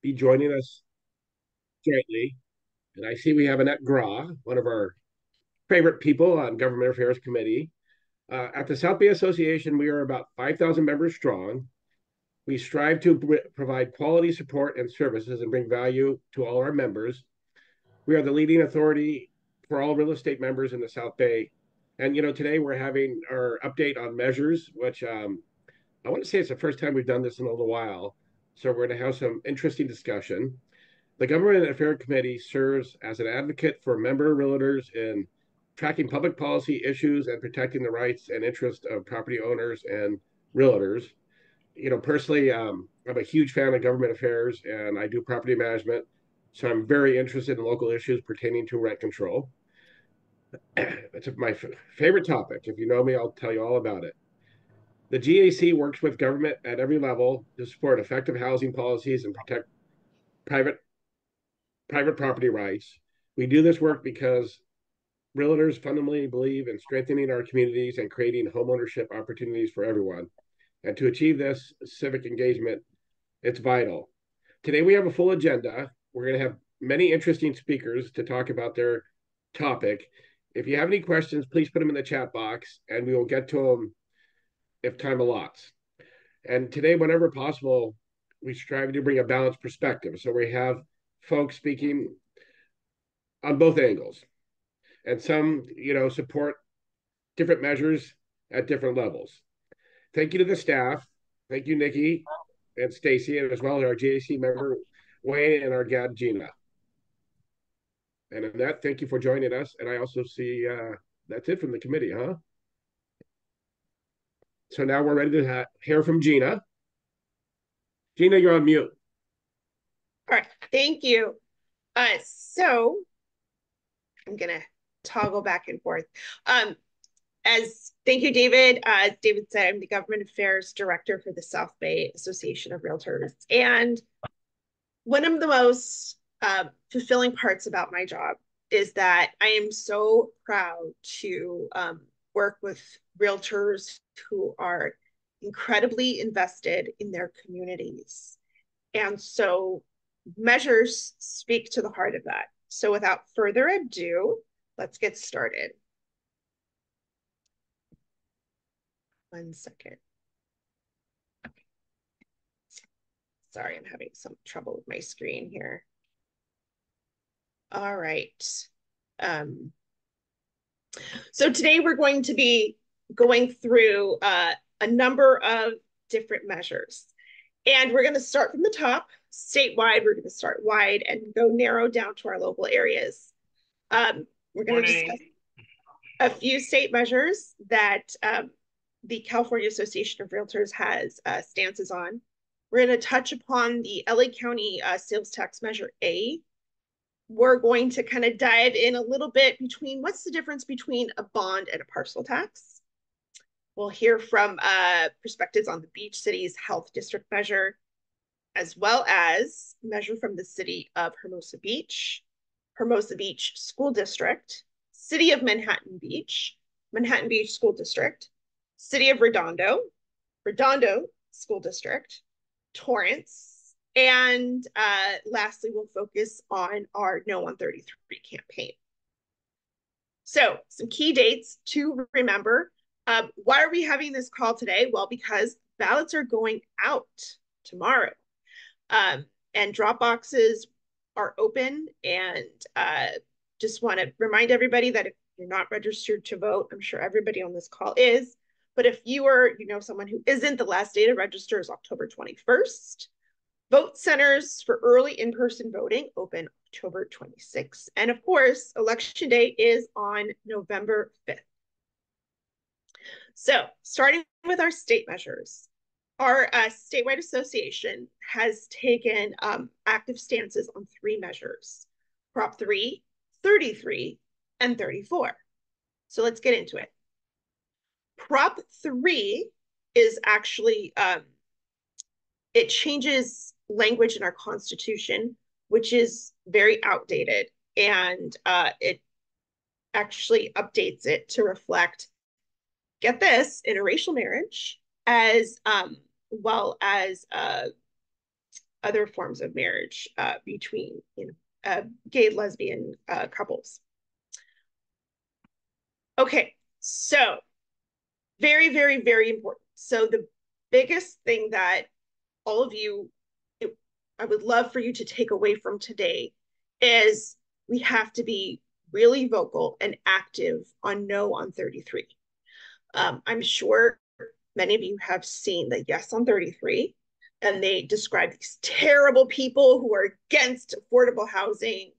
be joining us jointly. And I see we have Annette Graw, one of our favorite people on Government Affairs Committee. At the South Bay Association, we are about 5,000 members strong. We strive to provide quality support and services and bring value to all our members. We are the leading authority for all real estate members in the South Bay. And, today we're having our update on measures, which I want to say it's the first time we've done this in a little while. So we're going to have some interesting discussion. The Government Affairs Committee serves as an advocate for member realtors in tracking public policy issues and protecting the rights and interests of property owners and realtors. Personally, I'm a huge fan of government affairs and I do property management. So I'm very interested in local issues pertaining to rent control. It's my favorite topic. If you know me, I'll tell you all about it. The GAC works with government at every level to support effective housing policies and protect private private property rights. We do this work because realtors fundamentally believe in strengthening our communities and creating homeownership opportunities for everyone. And to achieve this civic engagement, it's vital. Today we have a full agenda. We're going to have many interesting speakers to talk about their topic. If you have any questions, please put them in the chat box and we will get to them if time allots. And today, whenever possible, we strive to bring a balanced perspective. So we have folks speaking on both angles, and some, support different measures at different levels. Thank you to the staff. Thank you, Nikki and Stacy, and as well as our GAC member Wayne and our GAD Gina. And Annette, thank you for joining us. And I also see that's it from the committee, huh? So now we're ready to hear from Gina. Gina, you're on mute. All right, thank you. So I'm gonna toggle back and forth. Thank you, David. As David said, I'm the Government Affairs Director for the South Bay Association of Realtors. And one of the most fulfilling parts about my job is that I am so proud to work with realtors who are incredibly invested in their communities. And so measures speak to the heart of that. So without further ado, let's get started. 1 second. Okay. Sorry, I'm having some trouble with my screen here. All right. So today we're going to be going through a number of different measures. And we're going to start from the top, statewide. We're going to start wide and go narrow down to our local areas. We're going to discuss a few state measures that the California Association of Realtors has stances on. We're going to touch upon the LA County Sales Tax Measure A. We're going to kind of dive in a little bit between what's the difference between a bond and a parcel tax. We'll hear from perspectives on the Beach Cities Health District Measure, as well as measure from the City of Hermosa Beach School District, City of Manhattan Beach School District, City of Redondo School District, Torrance, and lastly, we'll focus on our No 133 campaign. So some key dates to remember. Why are we having this call today? Well, because ballots are going out tomorrow. And drop boxes are open, and just want to remind everybody that if you're not registered to vote, I'm sure everybody on this call is, but if you are, someone who isn't, the last day to register is October 21st. Vote centers for early in-person voting open October 26th. And of course, election day is on November 5th. So starting with our state measures, our statewide association has taken active stances on 3 measures: Prop 3, 33, and 34. So let's get into it. Prop 3 is actually, it changes language in our Constitution, which is very outdated, and it actually updates it to reflect, get this, interracial marriage, as well as other forms of marriage between gay, lesbian couples. Okay, so very, very, very important. So the biggest thing that all of you, I would love for you to take away from today is we have to be really vocal and active on no on 33. I'm sure many of you have seen the yes on 33, and they describe these terrible people who are against affordable housing.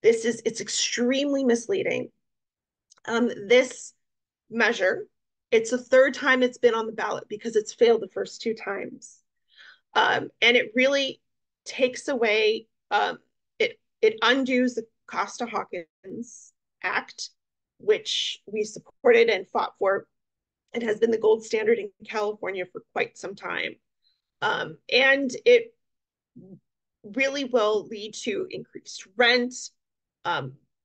It's extremely misleading. This measure, it's the third time it's been on the ballot because it's failed the first two times. And it really takes away, it undoes the Costa-Hawkins Act, which we supported and fought for. It has been the gold standard in California for quite some time. And it really will lead to increased rent.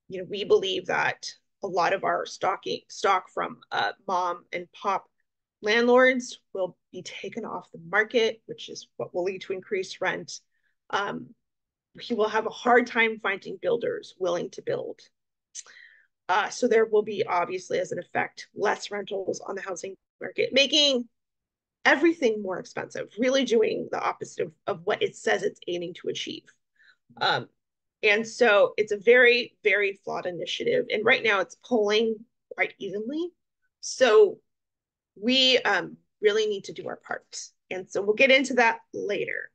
We believe that a lot of our stock from mom and pop landlords will be taken off the market, which is what will lead to increased rent. He will have a hard time finding builders willing to build. So there will be, obviously, as an effect, less rentals on the housing market, making everything more expensive, really doing the opposite of what it says it's aiming to achieve. And so it's a very, very flawed initiative. And right now it's polling quite evenly. So we really need to do our part. And so we'll get into that later.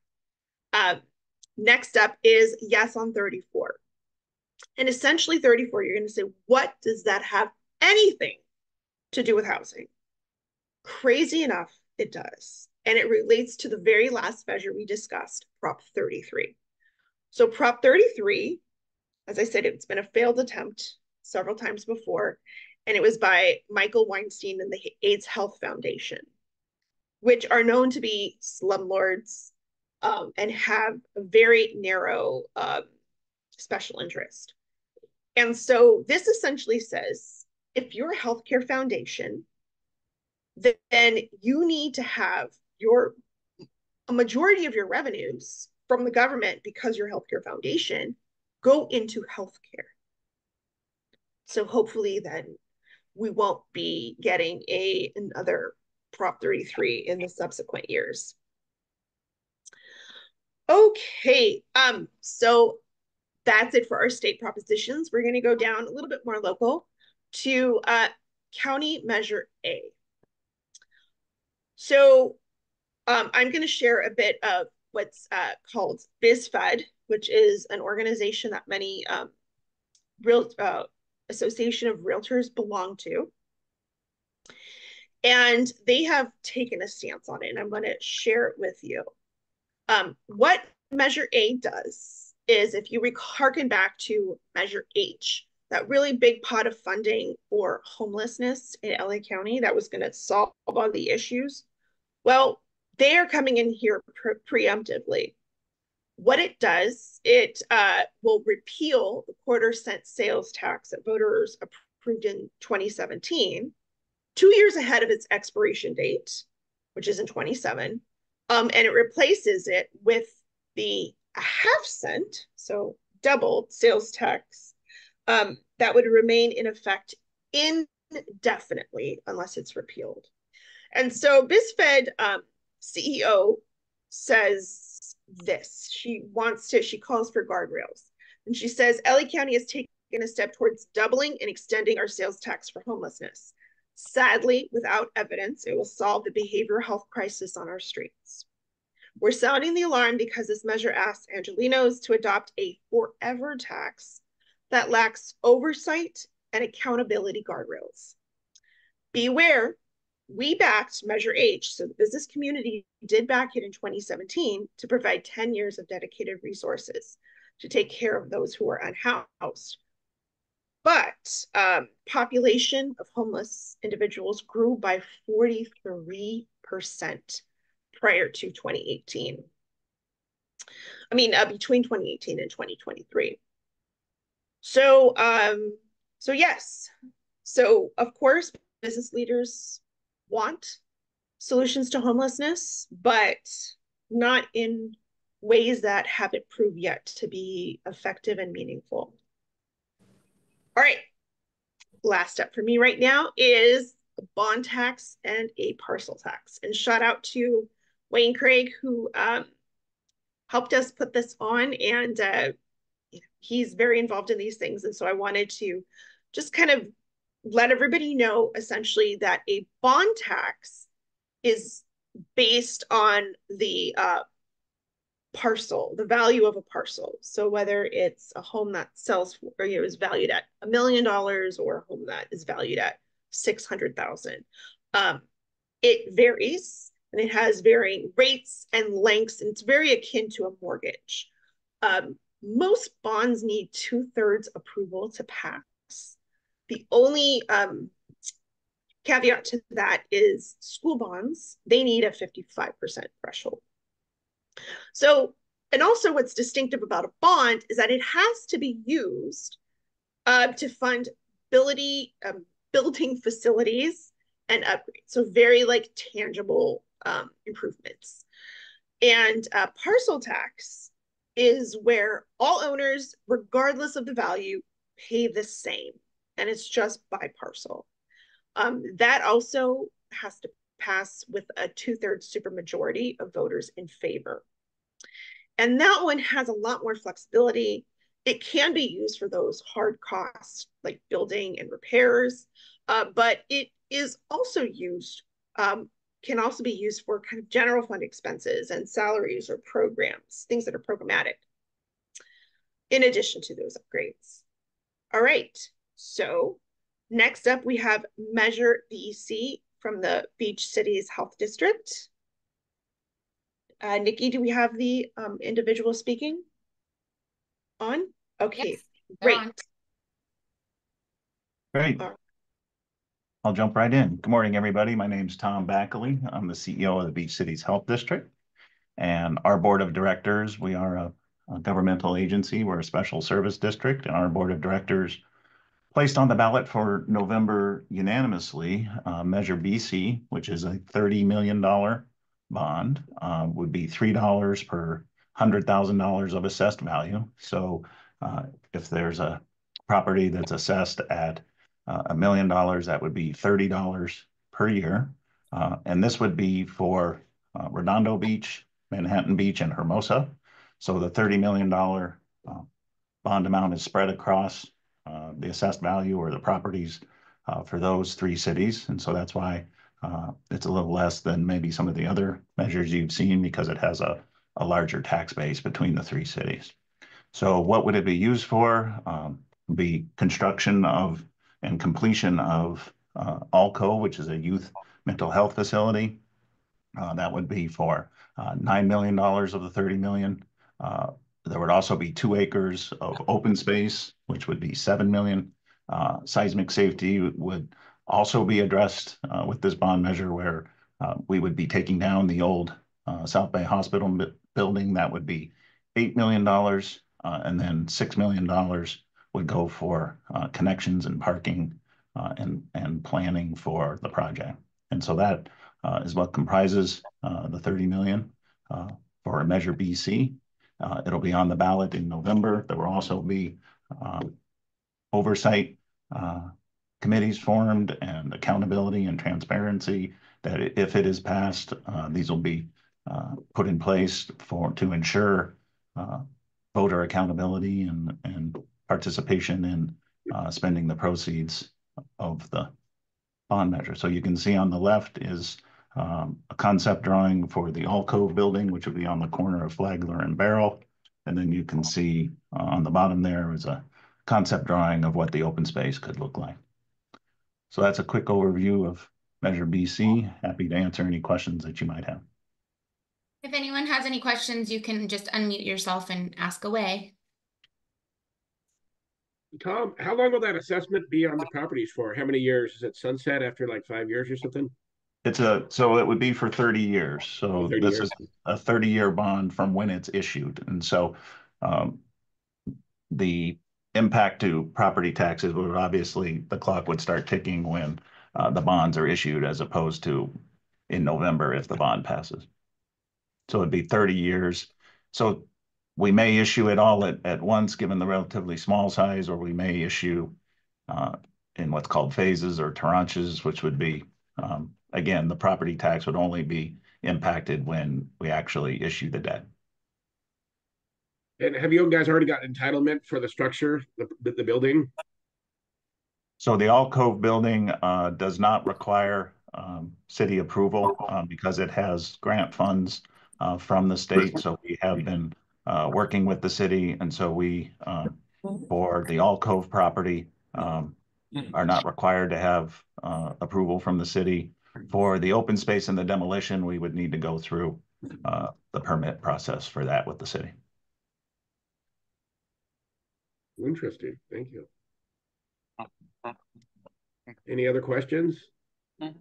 Next up is yes on 34. And essentially 34, you're going to say, what does that have anything to do with housing? Crazy enough, it does. And it relates to the very last measure we discussed, Prop 33. So Prop 33, as I said, it's been a failed attempt several times before, and it was by Michael Weinstein and the AIDS Health Foundation, which are known to be slumlords and have a very narrow special interest. And so this essentially says, if you're a healthcare foundation, then you need to have a majority of your revenues from the government, because you're a healthcare foundation, go into healthcare. So hopefully then we won't be getting another Prop 33 in the subsequent years. Okay, so that's it for our state propositions. We're going to go down a little bit more local to County Measure A. So I'm going to share a bit of what's called BizFed, which is an organization that many Association of Realtors belong to. And they have taken a stance on it, and I'm going to share it with you. What Measure A does is, if you harken back to Measure H, that really big pot of funding for homelessness in LA County that was going to solve all the issues, well, they are coming in here preemptively. What it does, it will repeal the quarter-cent sales tax that voters approved in 2017, 2 years ahead of its expiration date, which is in 27, and it replaces it with the half cent, so doubled sales tax, that would remain in effect indefinitely unless it's repealed. And so BizFed CEO says this. She calls for guardrails. And she says, LA County has taken a step towards doubling and extending our sales tax for homelessness. Sadly, without evidence, it will solve the behavioral health crisis on our streets. We're sounding the alarm because this measure asks Angelenos to adopt a forever tax that lacks oversight and accountability guardrails. Beware, we backed Measure H, so the business community did back it in 2017 to provide 10 years of dedicated resources to take care of those who are unhoused. But population of homeless individuals grew by 43% prior to 2018. Between 2018 and 2023. So yes. So of course, business leaders want solutions to homelessness, but not in ways that haven't proved yet to be effective and meaningful. All right, last step for me right now is a bond tax and a parcel tax. And shout out to Wayne Craig, who helped us put this on, and he's very involved in these things. And so I wanted to just kind of let everybody know essentially that a bond tax is based on the parcel, the value of a parcel. So whether it's a home that sells for, or, is valued at $1 million or a home that is valued at 600,000, it varies and it has varying rates and lengths, and it's very akin to a mortgage. Most bonds need 2/3 approval to pass. The only caveat to that is school bonds, they need a 55% threshold. So, and also what's distinctive about a bond is that it has to be used to fund building facilities and upgrades. So very like tangible improvements. And parcel tax is where all owners, regardless of the value, pay the same. And it's just by parcel. That also has to pass with a 2/3 supermajority of voters in favor. And that one has a lot more flexibility. It can be used for those hard costs like building and repairs, but it is also used, can also be used for kind of general fund expenses and salaries or programs, things that are programmatic, in addition to those upgrades. All right, so next up we have Measure BC from the Beach Cities Health District. Nikki, do we have the individual speaking on? Okay, yes, great. Great. I'll jump right in. Good morning, everybody. My name's Tom Backley. I'm the CEO of the Beach Cities Health District. And our board of directors, we are a governmental agency. We're a special service district, and our board of directors placed on the ballot for November unanimously, Measure BC, which is a $30 million bond, would be $3 per $100,000 of assessed value. So if there's a property that's assessed at $1 million, that would be $30 per year. And this would be for Redondo Beach, Manhattan Beach, and Hermosa. So the $30 million bond amount is spread across the assessed value or the properties for those three cities. And so that's why it's a little less than maybe some of the other measures you've seen, because it has a larger tax base between the three cities. So what would it be used for? Be construction of and completion of ALCO, which is a youth mental health facility. That would be for $9 million of the $30 million. There would also be 2 acres of open space, which would be $7 million. Seismic safety would also be addressed with this bond measure, where we would be taking down the old South Bay Hospital building. That would be $8 million, and then $6 million would go for connections and parking and planning for the project. And so that is what comprises the $30 million for Measure BC. It'll be on the ballot in November. There will also be oversight committees formed and accountability and transparency that if it is passed, these will be put in place to ensure voter accountability and participation in spending the proceeds of the bond measure. So you can see on the left is a concept drawing for the Alcove building, which would be on the corner of Flagler and Barrel. And then you can see on the bottom there is a concept drawing of what the open space could look like. So that's a quick overview of Measure BC. Happy to answer any questions that you might have. If anyone has any questions, you can just unmute yourself and ask away. Tom, how long will that assessment be on the properties for? How many years? Is it sunset after like 5 years or something? So it would be for 30 years. So 30 this years. is a 30-year bond from when it's issued. And so the impact to property taxes would obviously, the clock would start ticking when the bonds are issued, as opposed to in November if the bond passes. So it'd be 30 years. So we may issue it all at once, given the relatively small size, or we may issue in what's called phases or tranches, which would be, again, the property tax would only be impacted when we actually issue the debt. And have you guys already got entitlement for the structure, the building? So the alcove building does not require city approval because it has grant funds from the state. So we have been working with the city, and so we, for the alcove property, are not required to have approval from the city. For the open space and the demolition, we would need to go through the permit process for that with the city. Interesting. Thank you. Any other questions? Well,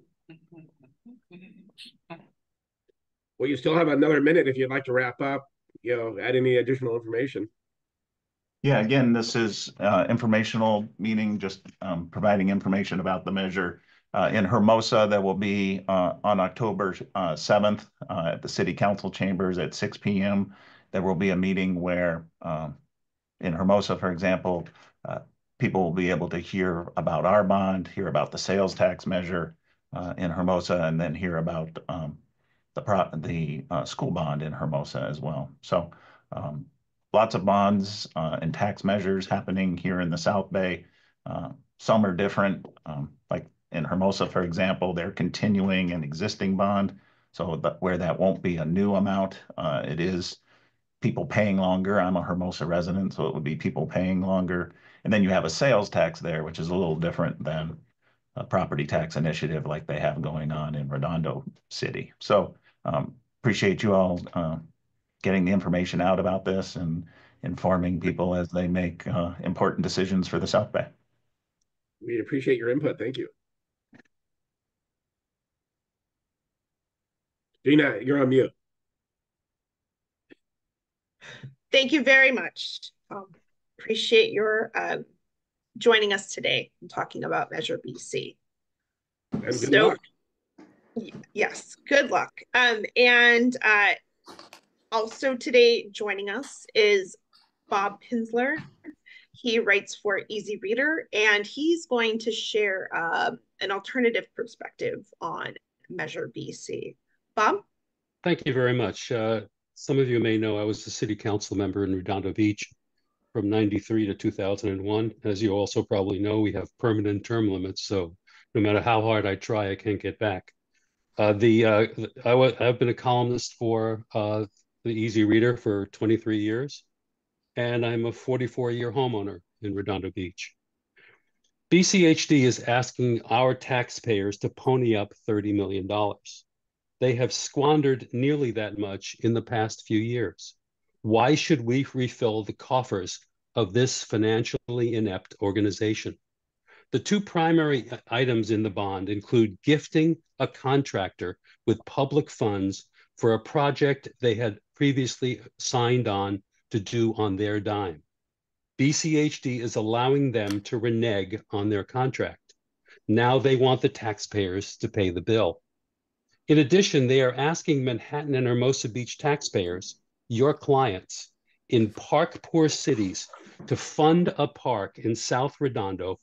you still have another minute if you'd like to wrap up, add any additional information. Yeah, again, this is informational, meaning just providing information about the measure. In Hermosa, there will be on October 7th at the City Council chambers at 6 p.m. There will be a meeting where in Hermosa, for example, people will be able to hear about our bond, hear about the sales tax measure in Hermosa, and then hear about the school bond in Hermosa as well. So lots of bonds and tax measures happening here in the South Bay. Some are different, like in Hermosa, for example, they're continuing an existing bond. So where that won't be a new amount, it is people paying longer. I'm a Hermosa resident, so it would be people paying longer. And then you have a sales tax there, which is a little different than a property tax initiative like they have going on in Redondo City. So appreciate you all getting the information out about this and informing people as they make important decisions for the South Bay. We appreciate your input. Thank you. Gina, you're on mute. Thank you very much. Appreciate your joining us today and talking about Measure BC. And good luck. Yes, good luck. And also today joining us is Bob Pinsler. He writes for Easy Reader, and he's going to share an alternative perspective on Measure BC. Bob? Thank you very much. Some of you may know I was a city council member in Redondo Beach from 93 to 2001. As you also probably know, we have permanent term limits, so no matter how hard I try, I can't get back. I've been a columnist for the Easy Reader for 23 years, and I'm a 44-year homeowner in Redondo Beach. BCHD is asking our taxpayers to pony up $30 million. They have squandered nearly that much in the past few years. Why should we refill the coffers of this financially inept organization? The two primary items in the bond include gifting a contractor with public funds for a project they had previously signed on to do on their dime. BCHD is allowing them to renege on their contract. Now they want the taxpayers to pay the bill. In addition, they are asking Manhattan and Hermosa Beach taxpayers, your clients, in park-poor cities to fund a park in South Redondo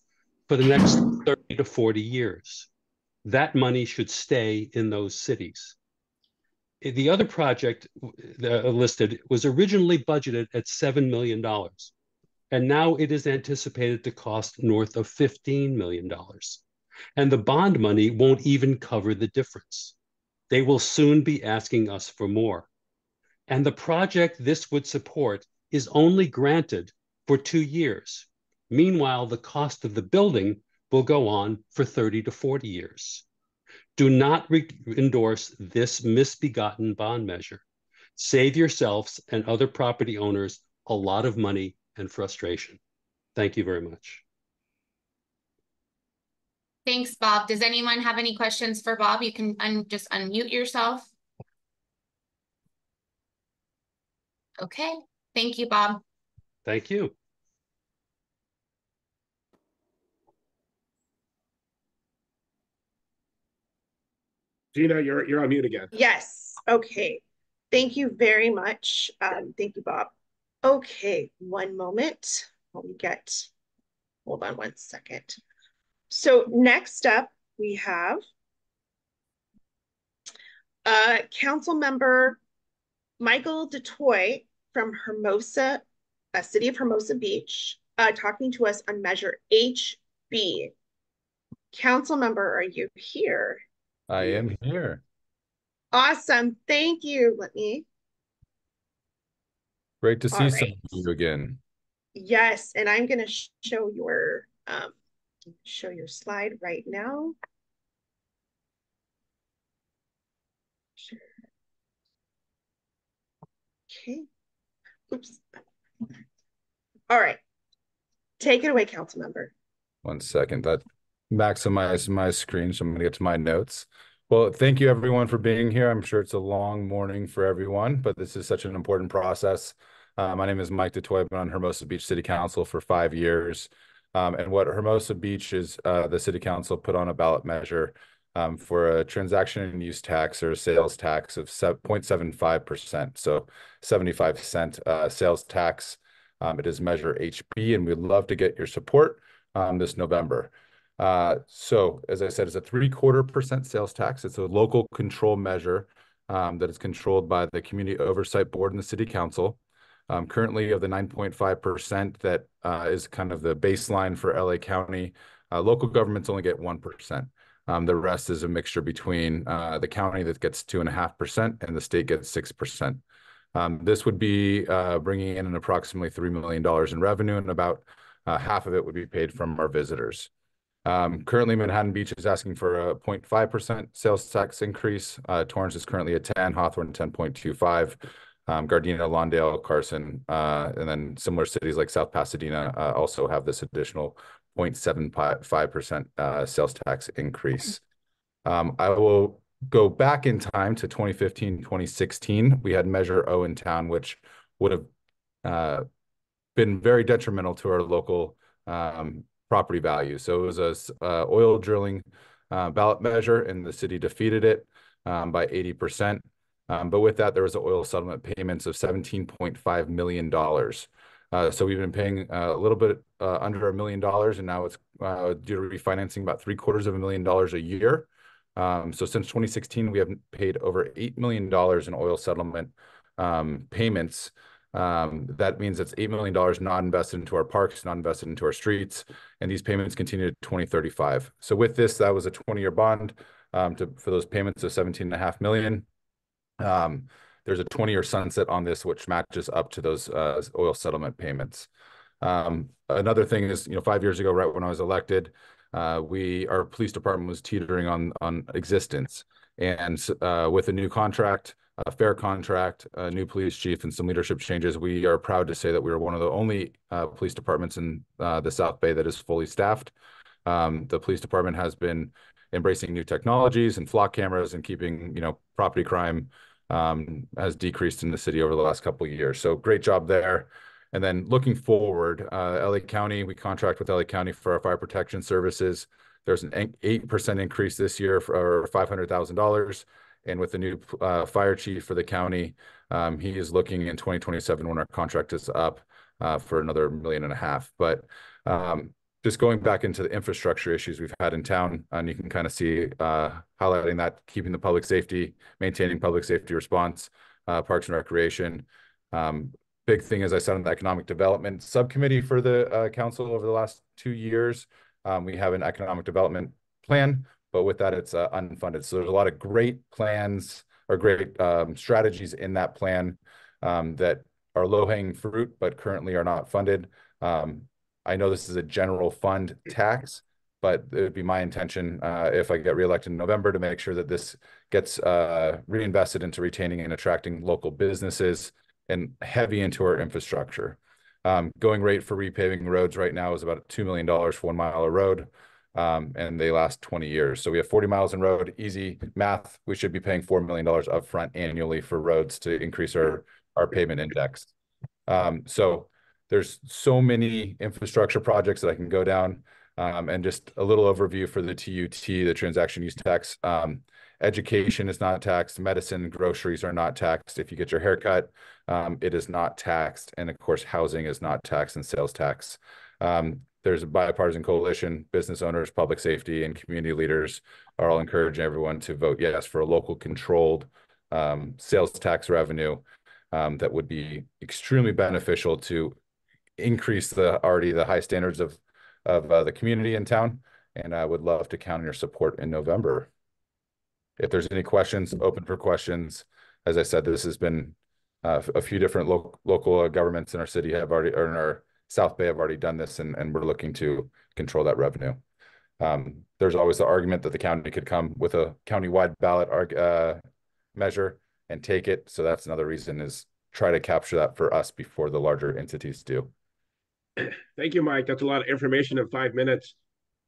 for the next 30 to 40 years. That money should stay in those cities. The other project listed was originally budgeted at $7 million, and now it is anticipated to cost north of $15 million. And the bond money won't even cover the difference. They will soon be asking us for more. And the project this would support is only granted for 2 years. Meanwhile, the cost of the building will go on for 30 to 40 years. Do not endorse this misbegotten bond measure. Save yourselves and other property owners a lot of money and frustration. Thank you very much. Thanks, Bob. Does anyone have any questions for Bob? You can just unmute yourself. Okay. Thank you, Bob. Thank you. Gina, you're on mute again. Yes. Okay. Thank you very much. Thank you, Bob. Okay, one moment while we get, hold on one second. So next up, we have Council Member Michael DeToy from Hermosa, City of Hermosa Beach, talking to us on Measure HB. Council Member, are you here? I am here. Awesome. Thank you. Let me. Great to see All some right. of you again. Yes, and I'm going to show your slide right now. Sure. Okay. Oops. All right. Take it away, council member. One second. That maximized my screen, so I'm going to get to my notes. Well, thank you everyone for being here. I'm sure it's a long morning for everyone, but this is such an important process. My name is Mike DeToy. I've been on Hermosa Beach City Council for 5 years. And what Hermosa Beach is, the City Council put on a ballot measure for a transaction and use tax or a sales tax of 0.75%. So 75-cent sales tax. It is Measure HB, and we'd love to get your support this November. So as I said, it's a 0.75% sales tax. It's a local control measure that is controlled by the Community Oversight Board and the City Council. Currently, of the 9.5% that is kind of the baseline for LA County, local governments only get 1%. The rest is a mixture between the county that gets 2.5% and the state gets 6%. This would be bringing in approximately $3 million in revenue, and about half of it would be paid from our visitors. Currently, Manhattan Beach is asking for a 0.5% sales tax increase. Torrance is currently at 10, Hawthorne 10.25, Gardena, Lawndale, Carson, and then similar cities like South Pasadena also have this additional 0.75% sales tax increase. I will go back in time to 2015, 2016. We had Measure O in town, which would have been very detrimental to our local property value. So it was a oil drilling ballot measure, and the city defeated it by 80%. But with that, there was an oil settlement payments of $17.5 million. So we've been paying a little bit under $1 million, and now it's due to refinancing about $750,000 a year. So since 2016, we have paid over $8 million in oil settlement payments. That means it's $8 million not invested into our parks, not invested into our streets, and these payments continue to 2035. So with this, that was a 20-year bond for those payments of $17.5 million. There's a 20-year sunset on this, which matches up to those oil settlement payments. Another thing is, 5 years ago, right when I was elected, our police department was teetering on existence. And with a new contract, a fair contract, a new police chief, and some leadership changes, we are proud to say that we are one of the only police departments in the South Bay that is fully staffed. The police department has been embracing new technologies and flock cameras and keeping, property crime has decreased in the city over the last couple of years. So great job there. And then looking forward, LA County, we contract with LA County for our fire protection services. There's an 8% increase this year for $500,000. And with the new fire chief for the county, he is looking in 2027 when our contract is up for another $1.5 million. But just going back into the infrastructure issues we've had in town, and you can kind of see highlighting that, keeping the public safety, maintaining public safety response, parks and recreation. Big thing, as I said, on the economic development subcommittee for the council over the last 2 years. We have an economic development plan, but with that, it's unfunded. So there's a lot of great plans or great strategies in that plan that are low-hanging fruit, but currently are not funded. I know this is a general fund tax, but it would be my intention if I get reelected in November to make sure that this gets reinvested into retaining and attracting local businesses and heavy into our infrastructure. Going rate for repaving roads right now is about $2 million for 1 mile of road, and they last 20 years. So we have 40 miles in road, easy math. We should be paying $4 million upfront annually for roads to increase our pavement index. So there's so many infrastructure projects that I can go down, and just a little overview for the TUT, the transaction use tax. Education is not taxed. Medicine and groceries are not taxed. If you get your hair cut, it is not taxed. And of course, housing is not taxed and sales tax. There's a bipartisan coalition. Business owners, public safety, and community leaders are all encouraging everyone to vote yes for a local controlled sales tax revenue that would be extremely beneficial to increase the high standards of the community in town. And I would love to count on your support in November. If there's any questions, open for questions. As I said, this has been a few different local governments in our city have already, or in our South Bay have already done this, and we're looking to control that revenue. There's always the argument that the county could come with a county-wide ballot measure and take it. So that's another reason, is try to capture that for us before the larger entities do. Thank you, Mike. That's a lot of information in 5 minutes.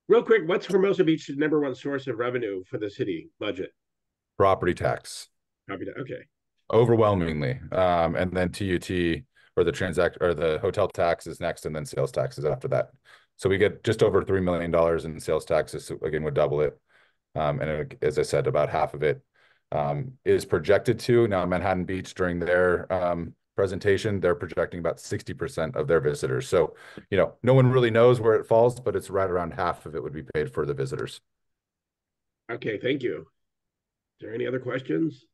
Real quick, what's Hermosa Beach's #1 source of revenue for the city budget? Property tax. Okay. Overwhelmingly. And then TUT, or the hotel tax, is next, and then sales taxes after that. So we get just over $3 million in sales taxes. So again, would double it. And as I said, about half of it is projected to. Now, Manhattan Beach, during their presentation, they're projecting about 60% of their visitors. So, no one really knows where it falls, but it's right around half of it would be paid for the visitors. Okay, thank you. Is there any other questions?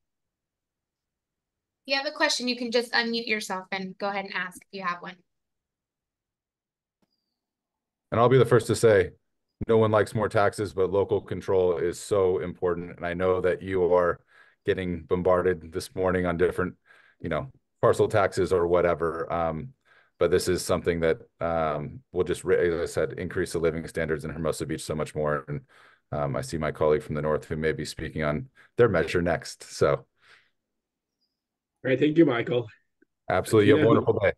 If you have a question, you can just unmute yourself and go ahead and ask if you have one. And I'll be the first to say, no one likes more taxes, but local control is so important. And I know that you are getting bombarded this morning on different, parcel taxes or whatever. But this is something that will just, as I said, increase the living standards in Hermosa Beach so much more. And I see my colleague from the north who may be speaking on their measure next. So. All right, thank you, Michael. Absolutely. You have a wonderful day.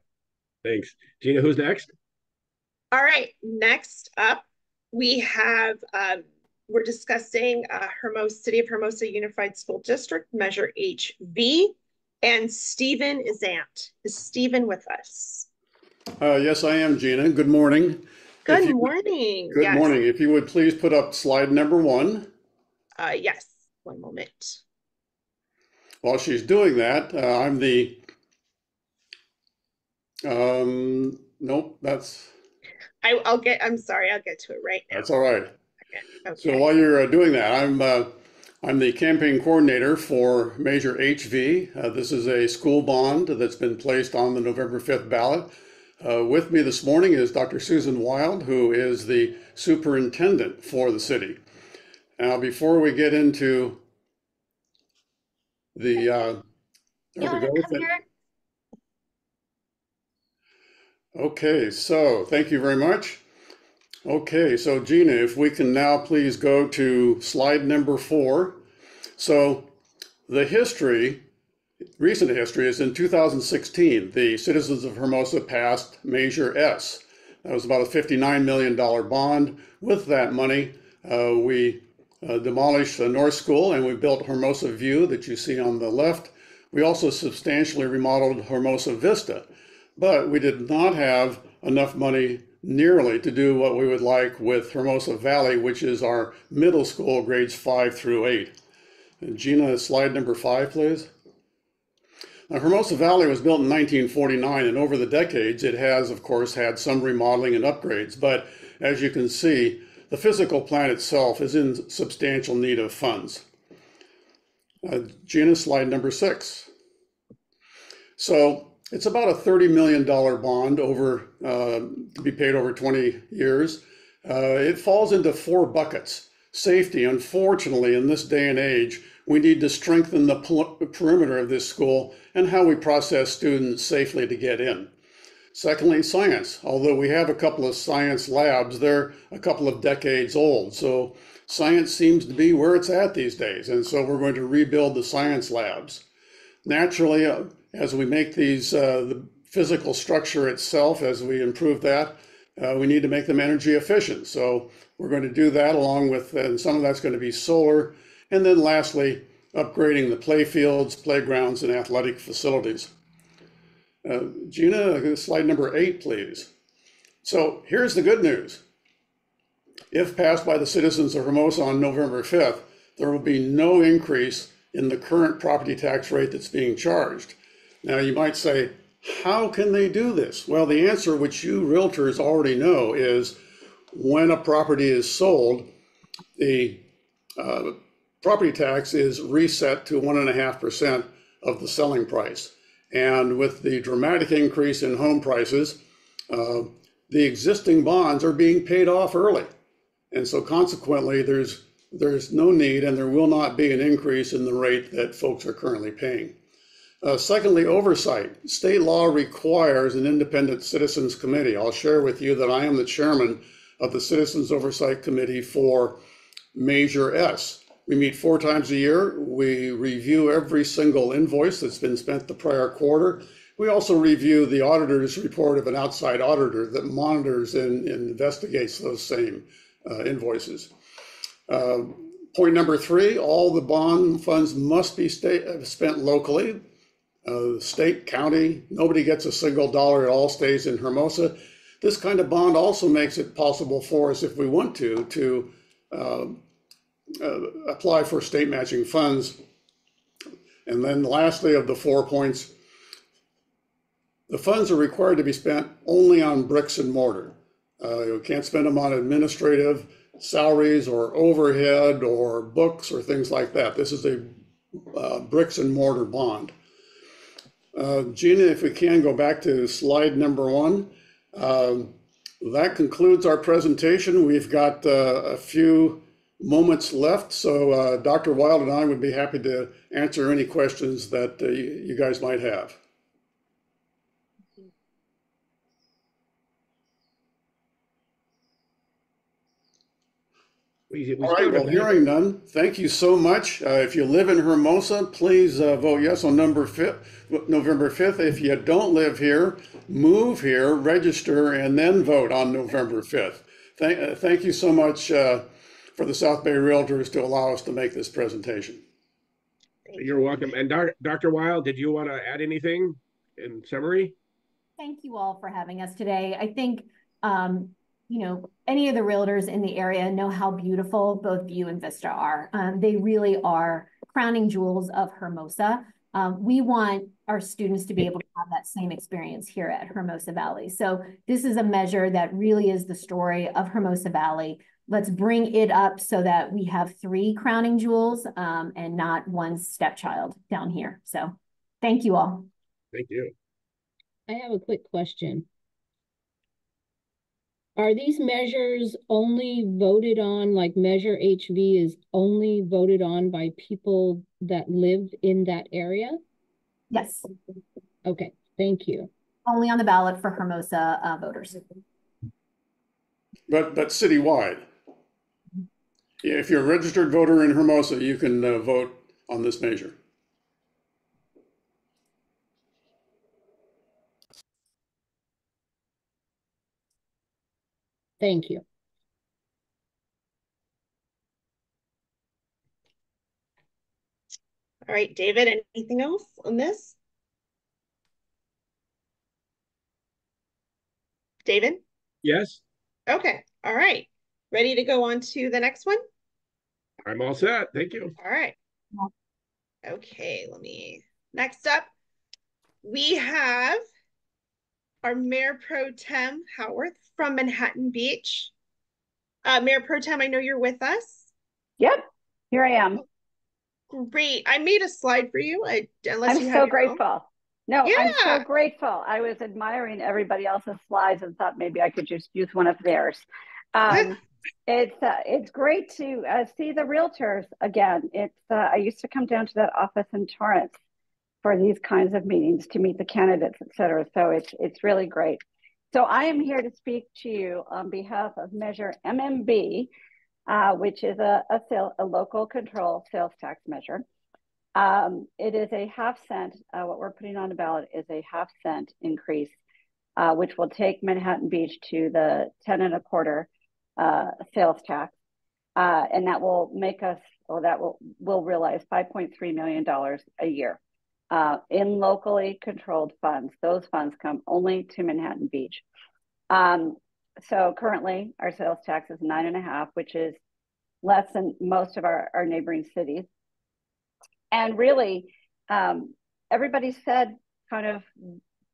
Thanks. Gina, who's next? All right, next up, we have, we're discussing City of Hermosa Unified School District, Measure HV, and Stephen Izant. Is Stephen with us? Yes, I am, Gina. Good morning. Good morning. Good morning. If you would please put up slide #1. Yes, one moment. While she's doing that, I'm the, nope, that's. I'm sorry, I'll get to it right now. That's all right. Okay. So while you're doing that, I'm the campaign coordinator for Measure HV. This is a school bond that's been placed on the November 5th ballot. With me this morning is Dr. Susan Wild, who is the superintendent for the city. Now, before we get into the, Okay, so thank you very much. Okay, so Gina, if we can now please go to slide #4. So the recent history is in 2016, the citizens of Hermosa passed Measure S. That was about a $59 million bond. With that money, we demolished the North School and we built Hermosa View that you see on the left. We also substantially remodeled Hermosa Vista, but we did not have enough money nearly to do what we would like with Hermosa Valley, which is our middle school, grades 5 through 8. And Gina, slide #5, please. Now, Hermosa Valley was built in 1949, and over the decades, it has, of course, had some remodeling and upgrades. But as you can see, the physical plant itself is in substantial need of funds. Gina, slide #6. So it's about a $30 million bond to be paid over 20 years. It falls into 4 buckets. Safety, unfortunately, in this day and age, we need to strengthen the perimeter of this school and how we process students safely to get in. Secondly, science. Although we have a couple of science labs, they're a couple of decades old. So science seems to be where it's at these days. And so we're going to rebuild the science labs. Naturally, as we make these, the physical structure itself, as we improve that, we need to make them energy efficient. So we're going to do that along with, and some of that's going to be solar. And then lastly, upgrading the play fields, playgrounds, and athletic facilities. Gina, slide #8, please. So here's the good news. If passed by the citizens of Hermosa on November 5th, there will be no increase in the current property tax rate that's being charged. Now you might say, how can they do this? Well, the answer, which you realtors already know, is when a property is sold, the property tax is reset to 1.5% of the selling price. And with the dramatic increase in home prices, the existing bonds are being paid off early. And so consequently, there's no need and there will not be an increase in the rate that folks are currently paying. Secondly, oversight. State law requires an independent citizens committee. I'll share with you that I am the chairman of the Citizens Oversight Committee for Measure S. We meet 4 times a year. We review every single invoice that's been spent the prior quarter. We also review the auditor's report of an outside auditor that monitors and investigates those same invoices. Point number 3, all the bond funds must be spent locally. State, county, nobody gets a single dollar. It all stays in Hermosa. This kind of bond also makes it possible for us, if we want to apply for state matching funds. And then lastly, of the 4 points, the funds are required to be spent only on bricks and mortar. You can't spend them on administrative salaries or overhead or books or things like that. This is a bricks and mortar bond. Gina, if we can go back to slide number 1. That concludes our presentation. We've got a few moments left, so Dr. Wild and I would be happy to answer any questions that you guys might have. All right, well, hearing none, thank you so much. If you live in Hermosa, please vote yes on November 5th. If you don't live here, move here, register, and then vote on November 5th. Thank you so much for the South Bay Realtors to allow us to make this presentation. You're welcome. And Dr. Wild, did you want to add anything in summary? Thank you all for having us today. I think you know, any of the realtors in the area know how beautiful both View and Vista are. They really are crowning jewels of Hermosa. We want our students to be able to have that same experience here at Hermosa Valley. So this is a measure that really is the story of Hermosa Valley. Let's bring it up so that we have 3 crowning jewels and not one stepchild down here. So thank you all. Thank you. I have a quick question. Are these measures only voted on, like Measure HV is only voted on by people that live in that area? Yes. Okay, thank you. Only on the ballot for Hermosa voters. But citywide. If you're a registered voter in Hermosa, you can vote on this measure. Thank you. All right, David, anything else on this? David? Yes. Okay, all right. Ready to go on to the next one? I'm all set. Thank you. All right. Okay, next up, we have our Mayor Pro Tem Howarth from Manhattan Beach. Mayor Pro Tem, I know you're with us. Yep, here I am. Great. I made a slide for you. I'm so grateful. No, yeah. I'm so grateful. I was admiring everybody else's slides and thought maybe I could just use one of theirs. It's great to see the realtors again. I used to come down to that office in Torrance for these kinds of meetings to meet the candidates, et cetera. So it's really great. So I am here to speak to you on behalf of Measure MMB, which is a local control sales tax measure. It is a half-cent. What we're putting on the ballot is a half-cent increase, which will take Manhattan Beach to the 10 1/4 sales tax, and that will make us, we'll realize $5.3 million a year in locally controlled funds. Those funds come only to Manhattan Beach. So currently our sales tax is 9.5, which is less than most of our neighboring cities. And really, everybody said kind of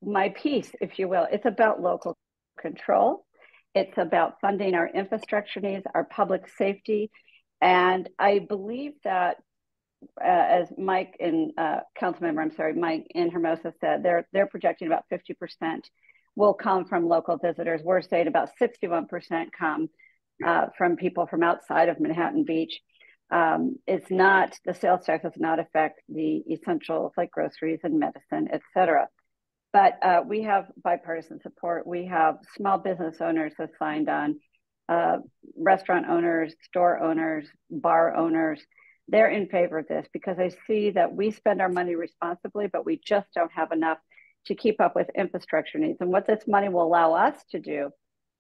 my piece, if you will. It's about local control. It's about funding our infrastructure needs, our public safety. And I believe that, as Mike and Mike in Hermosa said, they're projecting about 50% will come from local visitors. We're saying about 61% come from people from outside of Manhattan Beach. It's not, the sales tax does not affect the essentials like groceries and medicine, et cetera. But we have bipartisan support. We have small business owners that signed on, restaurant owners, store owners, bar owners. They're in favor of this because they see that we spend our money responsibly, but we just don't have enough to keep up with infrastructure needs. And what this money will allow us to do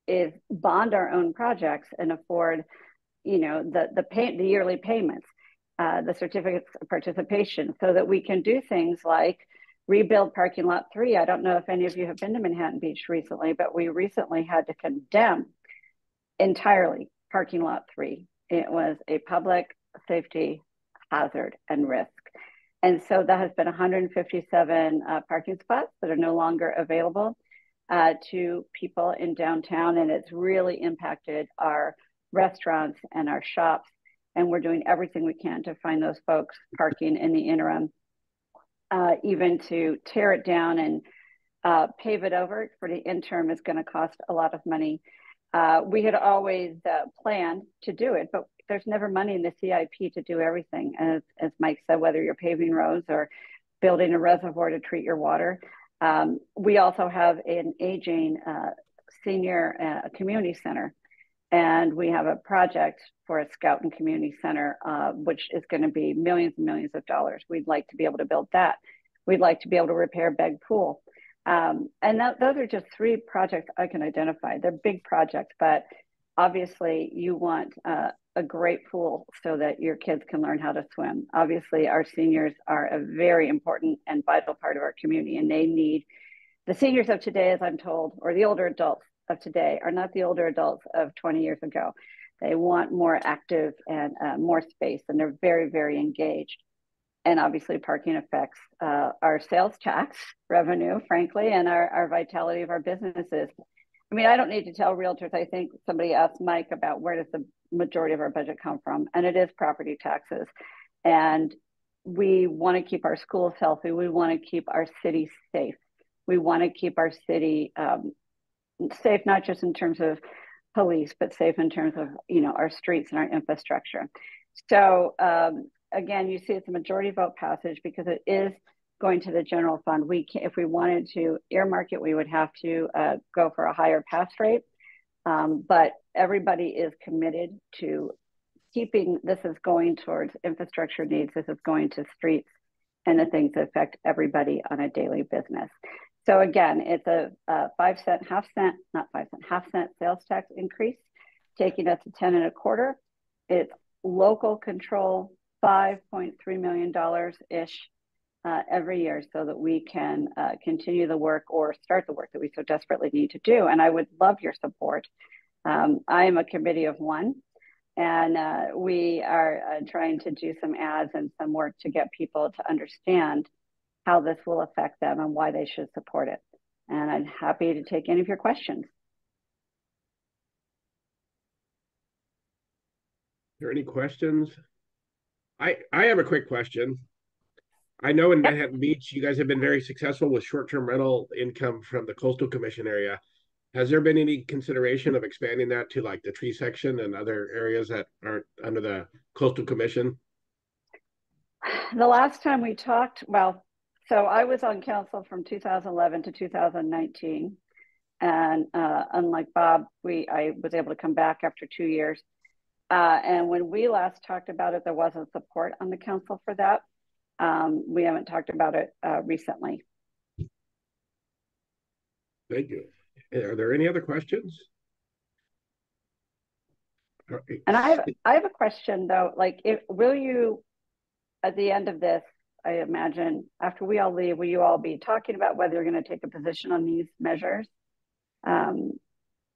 is bond our own projects and afford, the yearly payments, the certificates of participation, so that we can do things like rebuild parking lot 3. I don't know if any of you have been to Manhattan Beach recently, but we recently had to condemn entirely parking lot 3. It was a public safety hazard and risk. And so that has been 157 parking spots that are no longer available to people in downtown. And it's really impacted our restaurants and our shops. And we're doing everything we can to find those folks parking in the interim, even to tear it down and pave it over for the interim is going to cost a lot of money. We had always planned to do it, but there's never money in the CIP to do everything. As Mike said, whether you're paving roads or building a reservoir to treat your water. We also have an aging senior community center. And we have a project for a Scout and Community Center, which is going to be millions and millions of dollars. We'd like to be able to build that. We'd like to be able to repair Begg Pool. And those are just 3 projects I can identify. They're big projects, but obviously you want a great pool so that your kids can learn how to swim. Obviously, our seniors are a very important and vital part of our community, and they need the seniors of today, as I'm told, or the older adults of today are not the older adults of 20 years ago. They want more active and more space, and they're very, very engaged. And obviously parking affects our sales tax revenue, frankly, and our vitality of our businesses. I mean, I don't need to tell realtors. I think somebody asked Mike about where does the majority of our budget come from, and it is property taxes. And we want to keep our schools healthy. We want to keep our city safe. We want to keep our city safe, not just in terms of police, but safe in terms of, our streets and our infrastructure. So again, you see it's a majority vote passage because it is going to the general fund. If we wanted to earmark it, we would have to go for a higher pass rate. But everybody is committed to keeping, this is going towards infrastructure needs. This is going to streets and the things that affect everybody on a daily business. So again, it's a 5 cent, half cent, not 5 cent, half cent sales tax increase, taking us to 10 1/4. It's local control, $5.3 million-ish every year so that we can continue the work or start the work that we so desperately need to do. And I would love your support. I am a committee of 1, and we are trying to do some ads and some work to get people to understand how this will affect them and why they should support it. And I'm happy to take any of your questions. Are there any questions? I have a quick question. I know in Manhattan Beach, you guys have been very successful with short-term rental income from the Coastal Commission area. Has there been any consideration of expanding that to like the tree section and other areas that aren't under the Coastal Commission? The last time we talked, so I was on council from 2011 to 2019. And unlike Bob, I was able to come back after 2 years. And when we last talked about it, there wasn't support on the council for that. We haven't talked about it recently. Thank you. Are there any other questions? And I have a question though, will you, at the end of this, I imagine after we all leave, will you all be talking about whether you're going to take a position on these measures? And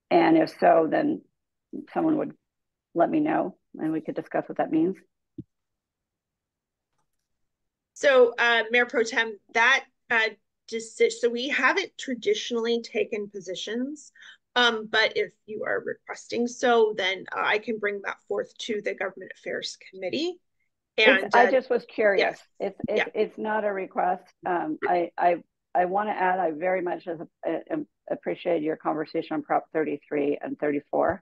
if so, then someone would let me know and we could discuss what that means. So, Mayor Pro Tem, that decision, so we haven't traditionally taken positions, but if you are requesting so, then I can bring that forth to the Government Affairs Committee. And I just was curious. Yes. It's not a request. I want to add, I very much appreciate your conversation on Prop 33 and 34.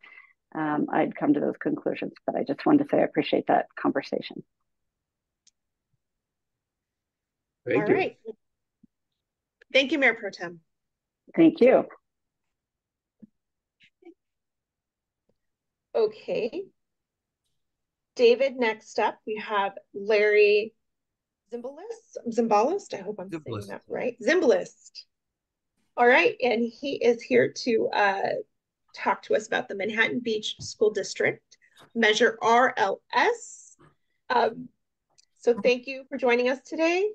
I'd come to those conclusions, but I just wanted to say I appreciate that conversation. Thank you. Right. Thank you, Mayor Pro Tem. Thank you. Okay. David, next up, we have Larry Zimbalist. I hope I'm saying that right. Zimbalist. All right, and he is here to talk to us about the Manhattan Beach School District, Measure RLS. So thank you for joining us today.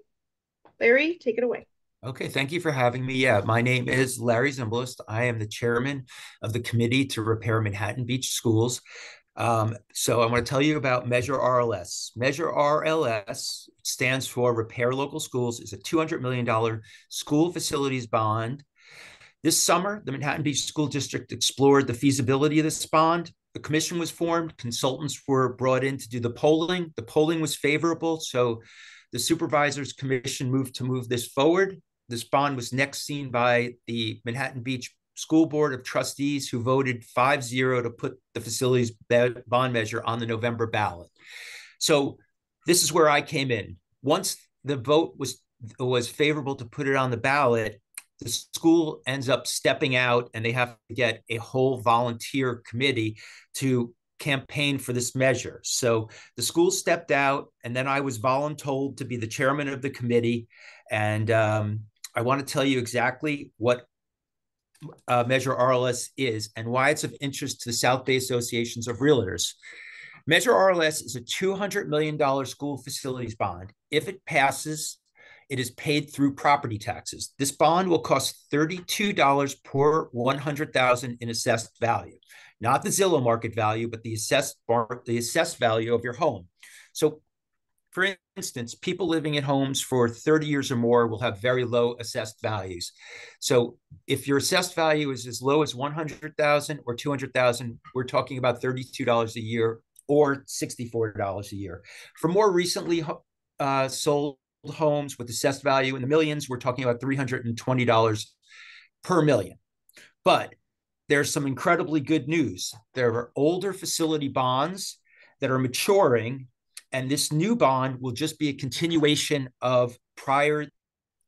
Larry, take it away. Okay, thank you for having me. Yeah, my name is Larry Zimbalist. I am the chairman of the Committee to Repair Manhattan Beach Schools. So I'm going to tell you about Measure RLS. Measure RLS stands for Repair Local Schools. It's a $200 million school facilities bond. This summer, the Manhattan Beach School District explored the feasibility of this bond. The commission was formed. Consultants were brought in to do the polling. The polling was favorable, so the Supervisors Commission moved to move this forward. This bond was next seen by the Manhattan Beach School Board of Trustees, who voted 5-0 to put the facilities bond measure on the November ballot. So this is where I came in. Once the vote was favorable to put it on the ballot, the school ends up stepping out and they have to get a whole volunteer committee to campaign for this measure. So the school stepped out, and then I was voluntold to be the chairman of the committee. And I want to tell you exactly what Measure RLS is and why it's of interest to the South Bay Associations of Realtors. Measure RLS is a $200 million school facilities bond. If it passes, it is paid through property taxes. This bond will cost $32 per 100,000 in assessed value, not the Zillow market value, but the assessed value of your home. So, for instance, people living in homes for 30 years or more will have very low assessed values. So if your assessed value is as low as 100,000 or 200,000, we're talking about $32 a year or $64 a year. For more recently sold homes with assessed value in the millions, we're talking about $320 per million. But there's some incredibly good news. There are older facility bonds that are maturing, and this new bond will just be a continuation of prior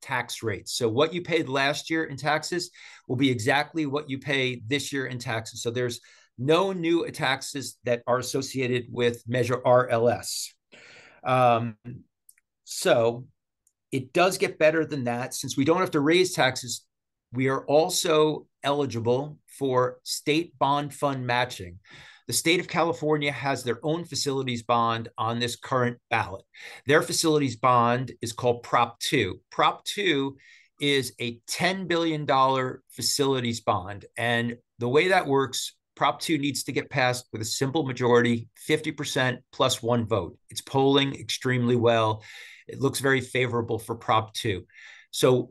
tax rates. So what you paid last year in taxes will be exactly what you pay this year in taxes. So there's no new taxes that are associated with Measure RLS. So it does get better than that. Since we don't have to raise taxes, we are also eligible for state bond fund matching. The state of California has their own facilities bond on this current ballot. Their facilities bond is called Prop 2. Prop 2 is a $10 billion facilities bond. And the way that works, Prop 2 needs to get passed with a simple majority, 50% plus one vote. It's polling extremely well. It looks very favorable for Prop 2. So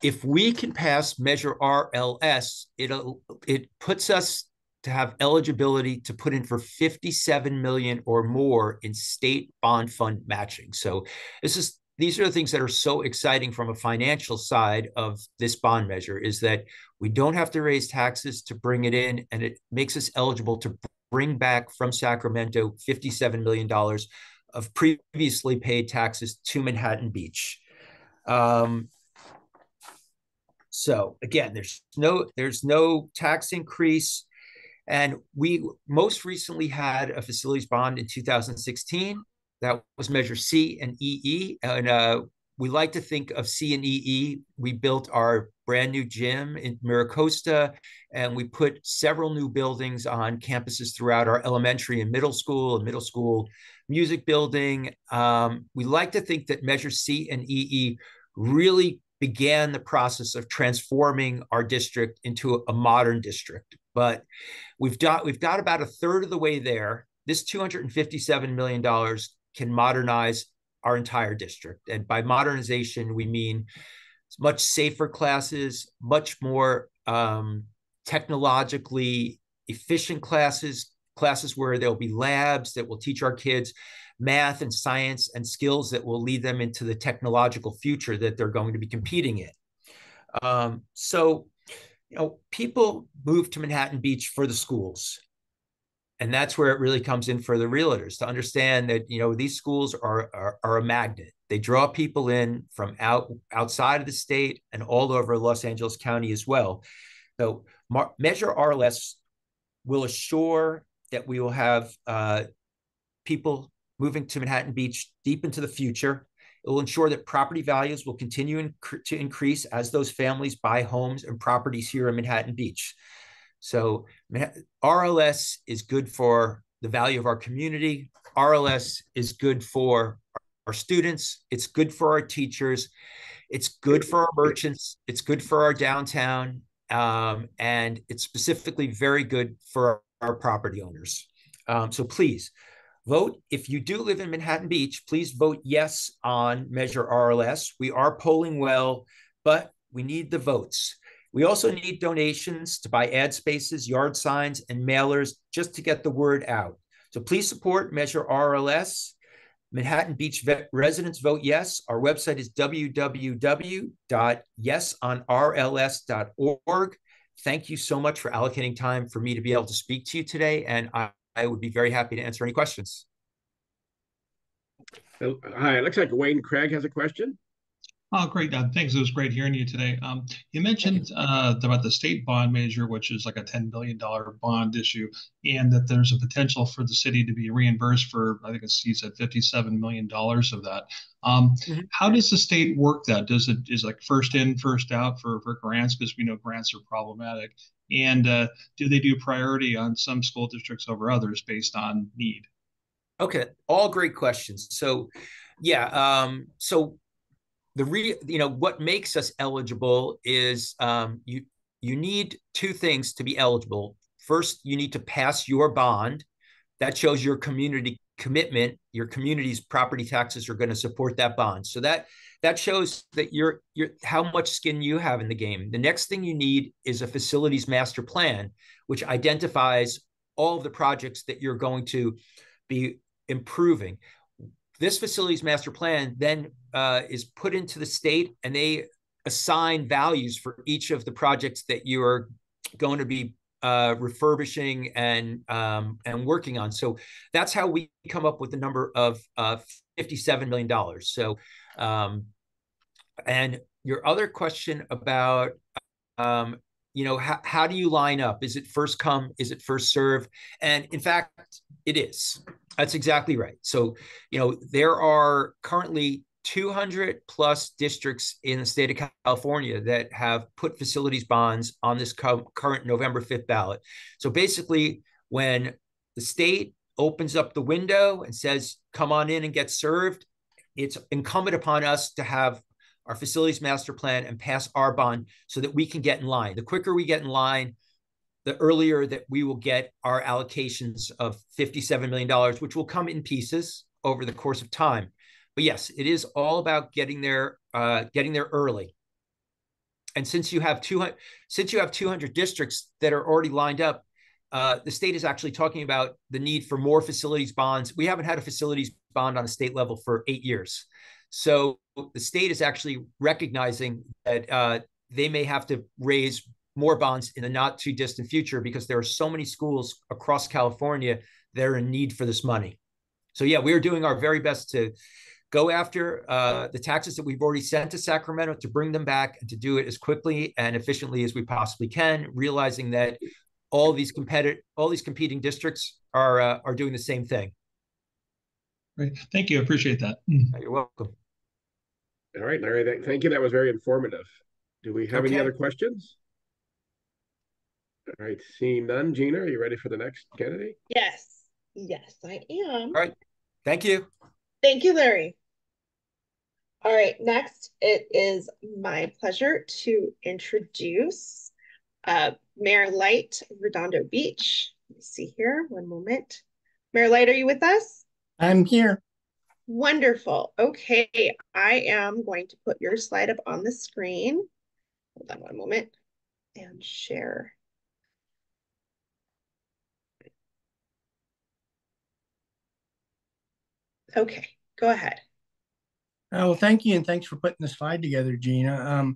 if we can pass Measure RLS, it puts us to have eligibility to put in for 57 million or more in state bond fund matching. So these are the things that are so exciting from a financial side of this bond measure, is that we don't have to raise taxes to bring it in, and it makes us eligible to bring back from Sacramento $57 million of previously paid taxes to Manhattan Beach. So again, there's no tax increase. And we most recently had a facilities bond in 2016. That was Measure C and EE. And we like to think of C and EE. We built our brand new gym in Miracosta, and we put several new buildings on campuses throughout our elementary and middle school music building. We like to think that Measure C and EE really began the process of transforming our district into a modern district. But we've got about a third of the way there. this $257 million can modernize our entire district. And by modernization, we mean much safer classes, much more technologically efficient classes where there'll be labs that will teach our kids math and science and skills that will lead them into the technological future that they're going to be competing in. So, people move to Manhattan Beach for the schools. And that's where it really comes in for the realtors to understand that, these schools are a magnet. They draw people in from outside of the state and all over Los Angeles County as well. So Measure RLS will assure that we will have people moving to Manhattan Beach deep into the future. It will ensure that property values will continue to increase as those families buy homes and properties here in Manhattan Beach. So RLS is good for the value of our community. RLS is good for our students. It's good for our teachers. It's good for our merchants. It's good for our downtown. And it's specifically very good for our property owners. So please vote. If you do live in Manhattan Beach, please vote yes on Measure RLS. We are polling well, but we need the votes. We also need donations to buy ad spaces, yard signs, and mailers just to get the word out. So please support Measure RLS. Manhattan Beach residents vote yes. Our website is www.yesonrls.org. Thank you so much for allocating time for me to be able to speak to you today, and I would be very happy to answer any questions. Hi, it looks like Wayne Craig has a question. Oh, great. Thanks. It was great hearing you today. You mentioned about the state bond measure, which is like a $10 billion bond issue, and that there's a potential for the city to be reimbursed for, I think you said $57 million of that. How does the state work that? Is like first in, first out for grants? Because we know grants are problematic. And do they do priority on some school districts over others based on need? Okay, all great questions. So, yeah, what makes us eligible is you need two things to be eligible. First, you need to pass your bond. That shows your community commitment. Your community's property taxes are going to support that bond. So that shows that you're how much skin you have in the game. The next thing you need is a facilities master plan, which identifies all of the projects that you're going to be improving. This facilities master plan then is put into the state, and they assign values for each of the projects that you are going to be refurbishing and working on. So that's how we come up with the number of $57 million. So, and your other question about, how do you line up? Is it first come? Is it first serve? And in fact, it is. That's exactly right. So, there are currently 200 plus districts in the state of California that have put facilities bonds on this current November 5th ballot. So basically, when the state opens up the window and says, come on in and get served, it's incumbent upon us to have our facilities master plan and pass our bond so that we can get in line. The quicker we get in line, the earlier that we will get our allocations of $57 million, which will come in pieces over the course of time. But yes, it is all about getting there early. And since you have 200 districts that are already lined up, the state is actually talking about the need for more facilities bonds. We haven't had a facilities bond on a state level for 8 years. So the state is actually recognizing that they may have to raise more bonds in the not too distant future because there are so many schools across California that are in need for this money. So yeah, we are doing our very best to go after the taxes that we've already sent to Sacramento, to bring them back and to do it as quickly and efficiently as we possibly can, realizing that all these competing districts are doing the same thing. Great. Thank you. I appreciate that. You're welcome. All right, Larry, thank you. That was very informative. Do we have any other questions? All right, seeing none. Gina, are you ready for the next candidate? Yes, I am. All right, thank you. Thank you, Larry. All right, next, it is my pleasure to introduce Mayor Light of Redondo Beach. Let me see here, one moment. Mayor Light, are you with us? I'm here. Wonderful. Okay, I am going to put your slide up on the screen. Hold on one moment and share. Okay, go ahead. Well, thank you, and thanks for putting the slide together, Gina.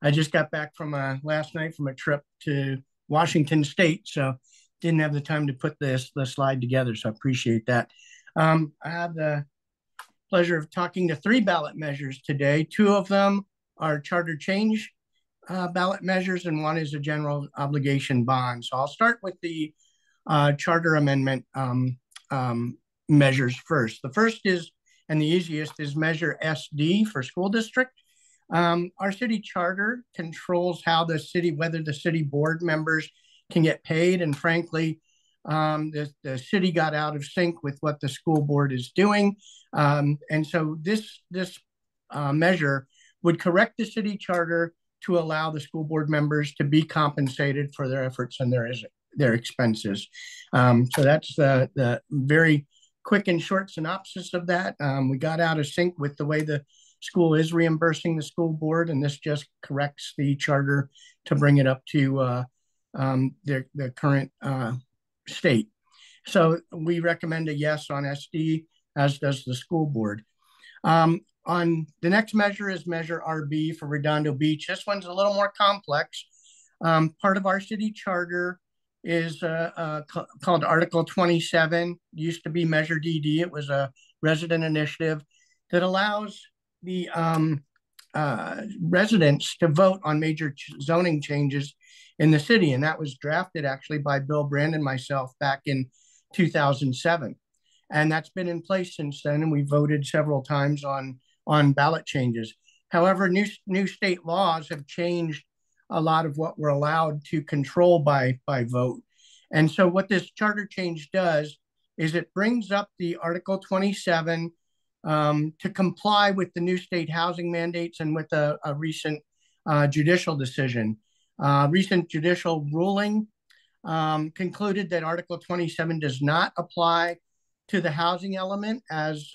I just got back from last night from a trip to Washington State, so didn't have the time to put the slide together, so I appreciate that. I have the pleasure of talking to 3 ballot measures today. 2 of them are charter change ballot measures, and 1 is a general obligation bond. So I'll start with the charter amendment measures first. The first is, and the easiest, is Measure SD for school district. Our city charter controls how the city, whether the city board members can get paid. And frankly, the city got out of sync with what the school board is doing. And so this measure would correct the city charter to allow the school board members to be compensated for their efforts and their expenses. So that's the very quick and short synopsis of that. We got out of sync with the way the school is reimbursing the school board, and this just corrects the charter to bring it up to their current state. So we recommend a yes on SD, as does the school board. On the next measure is Measure RB for Redondo Beach. This one's a little more complex. Part of our city charter is called Article 27. It used to be Measure DD. It was a resident initiative that allows the residents to vote on major zoning changes in the city. And that was drafted actually by Bill Brand and myself back in 2007. And that's been in place since then. And we voted several times on ballot changes. However, new state laws have changed a lot of what we're allowed to control by vote. And so what this charter change does is it brings up the Article 27 to comply with the new state housing mandates and with a recent judicial decision. Recent judicial ruling concluded that Article 27 does not apply to the housing element as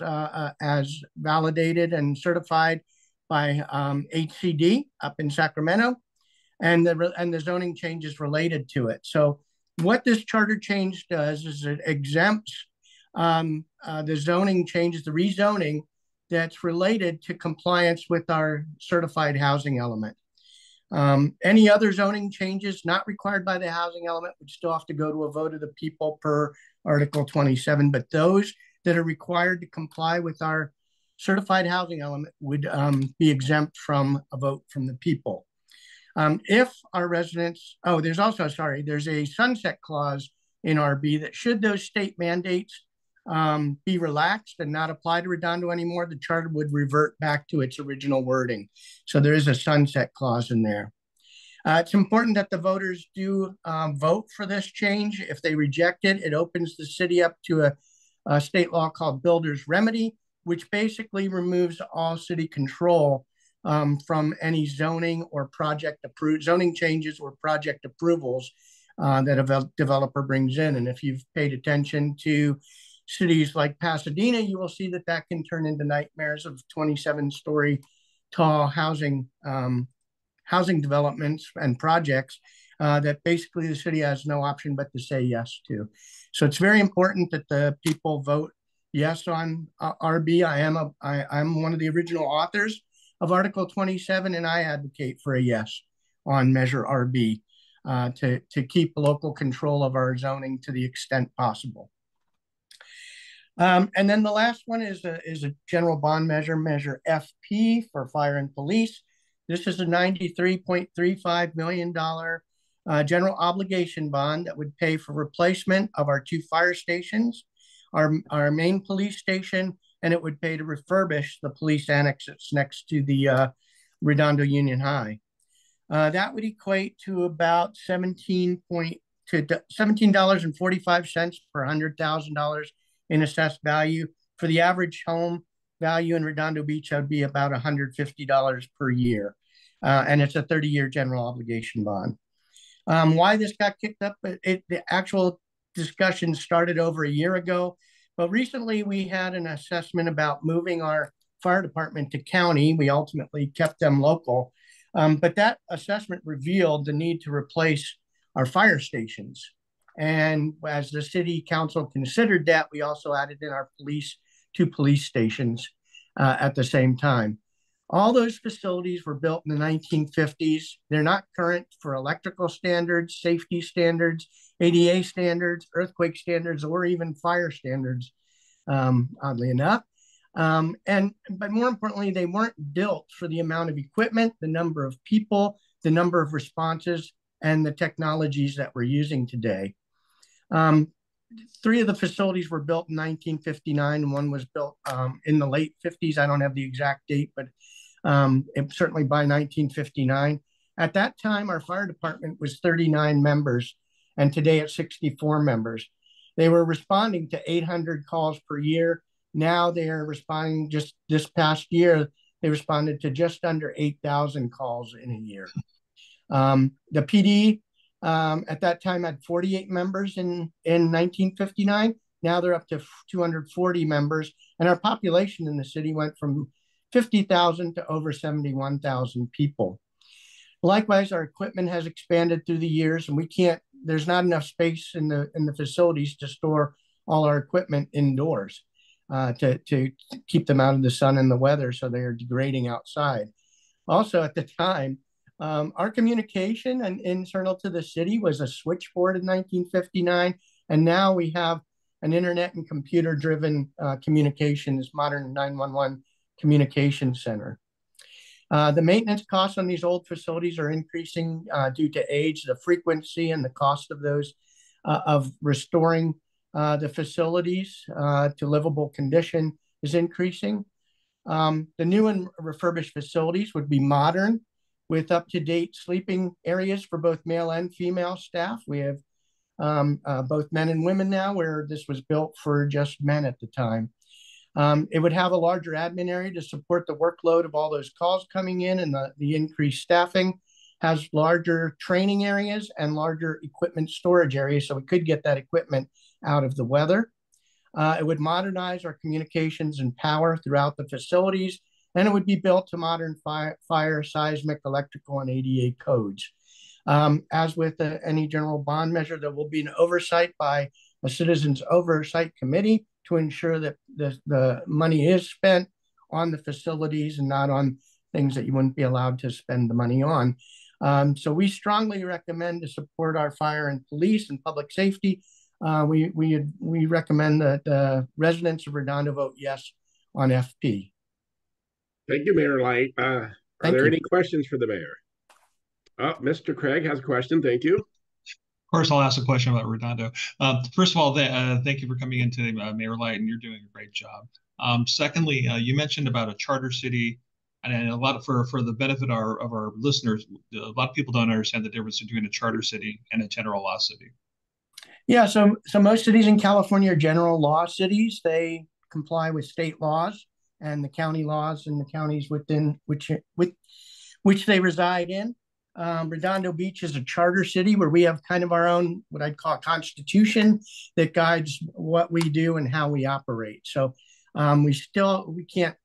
validated and certified by HCD up in Sacramento, and the zoning changes related to it. So what this charter change does is it exempts the zoning changes, the rezoning that's related to compliance with our certified housing element. Any other zoning changes not required by the housing element would still have to go to a vote of the people per Article 27, but those that are required to comply with our certified housing element would be exempt from a vote from the people. If our residents, there's a sunset clause in RB that should those state mandates be relaxed and not apply to Redondo anymore, the charter would revert back to its original wording. So there is a sunset clause in there. It's important that the voters do vote for this change. If they reject it, it opens the city up to a state law called Builder's Remedy, which basically removes all city control from any zoning or zoning changes or project approvals that a developer brings in. And if you've paid attention to cities like Pasadena, you will see that that can turn into nightmares of 27-story tall housing developments and projects that basically the city has no option but to say yes to. So it's very important that the people vote yes on RB. I'm one of the original authors of Article 27, and I advocate for a yes on Measure RB to keep local control of our zoning to the extent possible. And then the last one is a general bond measure, Measure FP for fire and police. This is a $93.35 million general obligation bond that would pay for replacement of our 2 fire stations, our main police station, and it would pay to refurbish the police annex that's next to the Redondo Union High. That would equate to about $17.45 per $100,000 in assessed value. For the average home value in Redondo Beach, that would be about $150 per year. And it's a 30-year general obligation bond. Why this got kicked up, the actual discussions started over a year ago, but recently we had an assessment about moving our fire department to county. We ultimately kept them local, but that assessment revealed the need to replace our fire stations. And as the city council considered that, we also added in our two police stations at the same time. All those facilities were built in the 1950s. They're not current for electrical standards, safety standards, ADA standards, earthquake standards, or even fire standards, oddly enough. But more importantly, they weren't built for the amount of equipment, the number of people, the number of responses, and the technologies that we're using today. 3 of the facilities were built in 1959, and 1 was built in the late 50s. I don't have the exact date, but certainly by 1959. At that time, our fire department was 39 members, and today it's 64 members. They were responding to 800 calls per year. Now they are responding, just this past year, they responded to just under 8,000 calls in a year. The PD at that time had 48 members in 1959. Now they're up to 240 members, and our population in the city went from 50,000 to over 71,000 people. Likewise, our equipment has expanded through the years, and there's not enough space in the facilities to store all our equipment indoors to keep them out of the sun and the weather, so they are degrading outside. Also at the time, our communication and internal to the city was a switchboard in 1959, and now we have an internet and computer-driven communications, modern 911 communication center. The maintenance costs on these old facilities are increasing due to age, the frequency and the cost of those, of restoring the facilities to livable condition is increasing. The new and refurbished facilities would be modern with up-to-date sleeping areas for both male and female staff. We have both men and women now, where this was built for just men at the time. It would have a larger admin area to support the workload of all those calls coming in and the increased staffing, has larger training areas and larger equipment storage areas, so we could get that equipment out of the weather. It would modernize our communications and power throughout the facilities, and it would be built to modern fire, seismic, electrical, and ADA codes. As with any general bond measure, there will be an oversight by a citizens oversight committee to ensure that the money is spent on the facilities and not on things that you wouldn't be allowed to spend the money on. So we strongly recommend to support our fire and police and public safety. We recommend that the residents of Redondo vote yes on FP. Thank you, Mayor Light. Are there any questions for the mayor? Oh, Mr. Craig has a question. Thank you. Of course, I'll ask a question about Redondo. First of all, thank you for coming in today, Mayor Light, and you're doing a great job. Secondly, you mentioned about a charter city, and a lot for the benefit of our listeners, a lot of people don't understand the difference between a charter city and a general law city. Yeah, so most cities in California are general law cities. They comply with state laws and the county laws and the counties within which they reside in. Redondo Beach is a charter city where we have kind of our own, what I'd call a constitution that guides what we do and how we operate. So we can't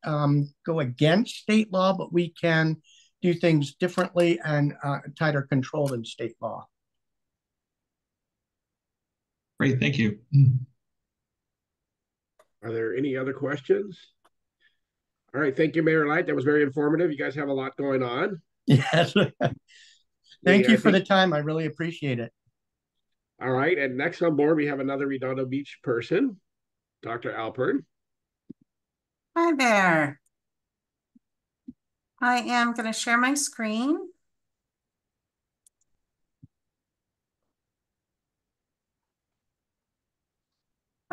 go against state law, but we can do things differently and tighter control than state law. Great, thank you. Are there any other questions? All right, thank you, Mayor Light. That was very informative. You guys have a lot going on. Yes. Thank you for the time. I really appreciate it. All right, and next on board, we have another Redondo Beach person, Dr. Alpern. Hi there. I am going to share my screen.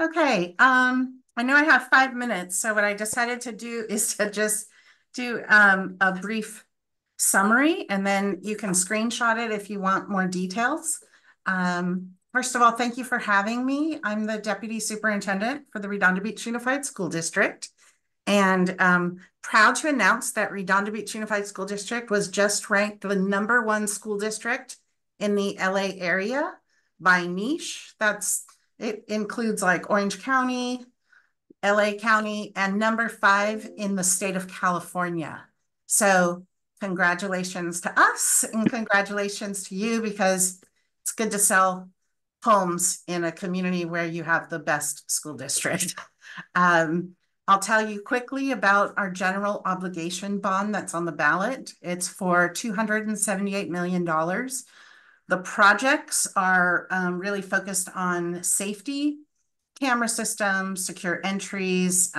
Okay, I know I have 5 minutes, so what I decided to do is to just do a brief summary, and then you can screenshot it if you want more details. First of all, thank you for having me. I'm the Deputy Superintendent for the Redondo Beach Unified School District, and proud to announce that Redondo Beach Unified School District was just ranked the #1 school district in the LA area by Niche. It includes like Orange County, LA County, and number 5 in the state of California. So congratulations to us and congratulations to you, because it's good to sell homes in a community where you have the best school district. I'll tell you quickly about our general obligation bond that's on the ballot. It's for $278 million. The projects are really focused on safety, camera systems, secure entries,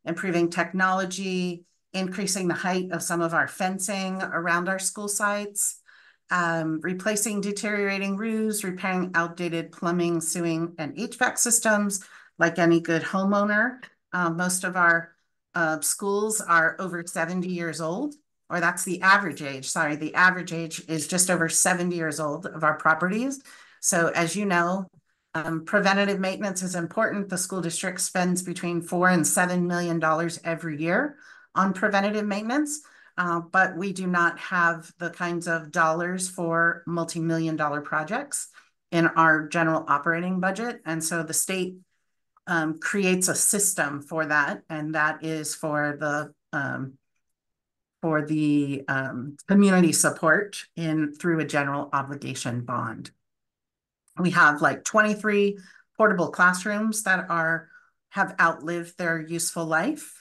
improving technology, increasing the height of some of our fencing around our school sites, replacing deteriorating roofs, repairing outdated plumbing, sewing, and HVAC systems. Like any good homeowner, most of our schools are over 70 years old, or that's the average age. Sorry, the average age is just over 70 years old of our properties. So as you know, preventative maintenance is important. The school district spends between $4 and $7 million every year on preventative maintenance, but we do not have the kinds of dollars for multi-million-dollar projects in our general operating budget. And so the state creates a system for that, and that is for the community support through a general obligation bond. We have like 23 portable classrooms that have outlived their useful life,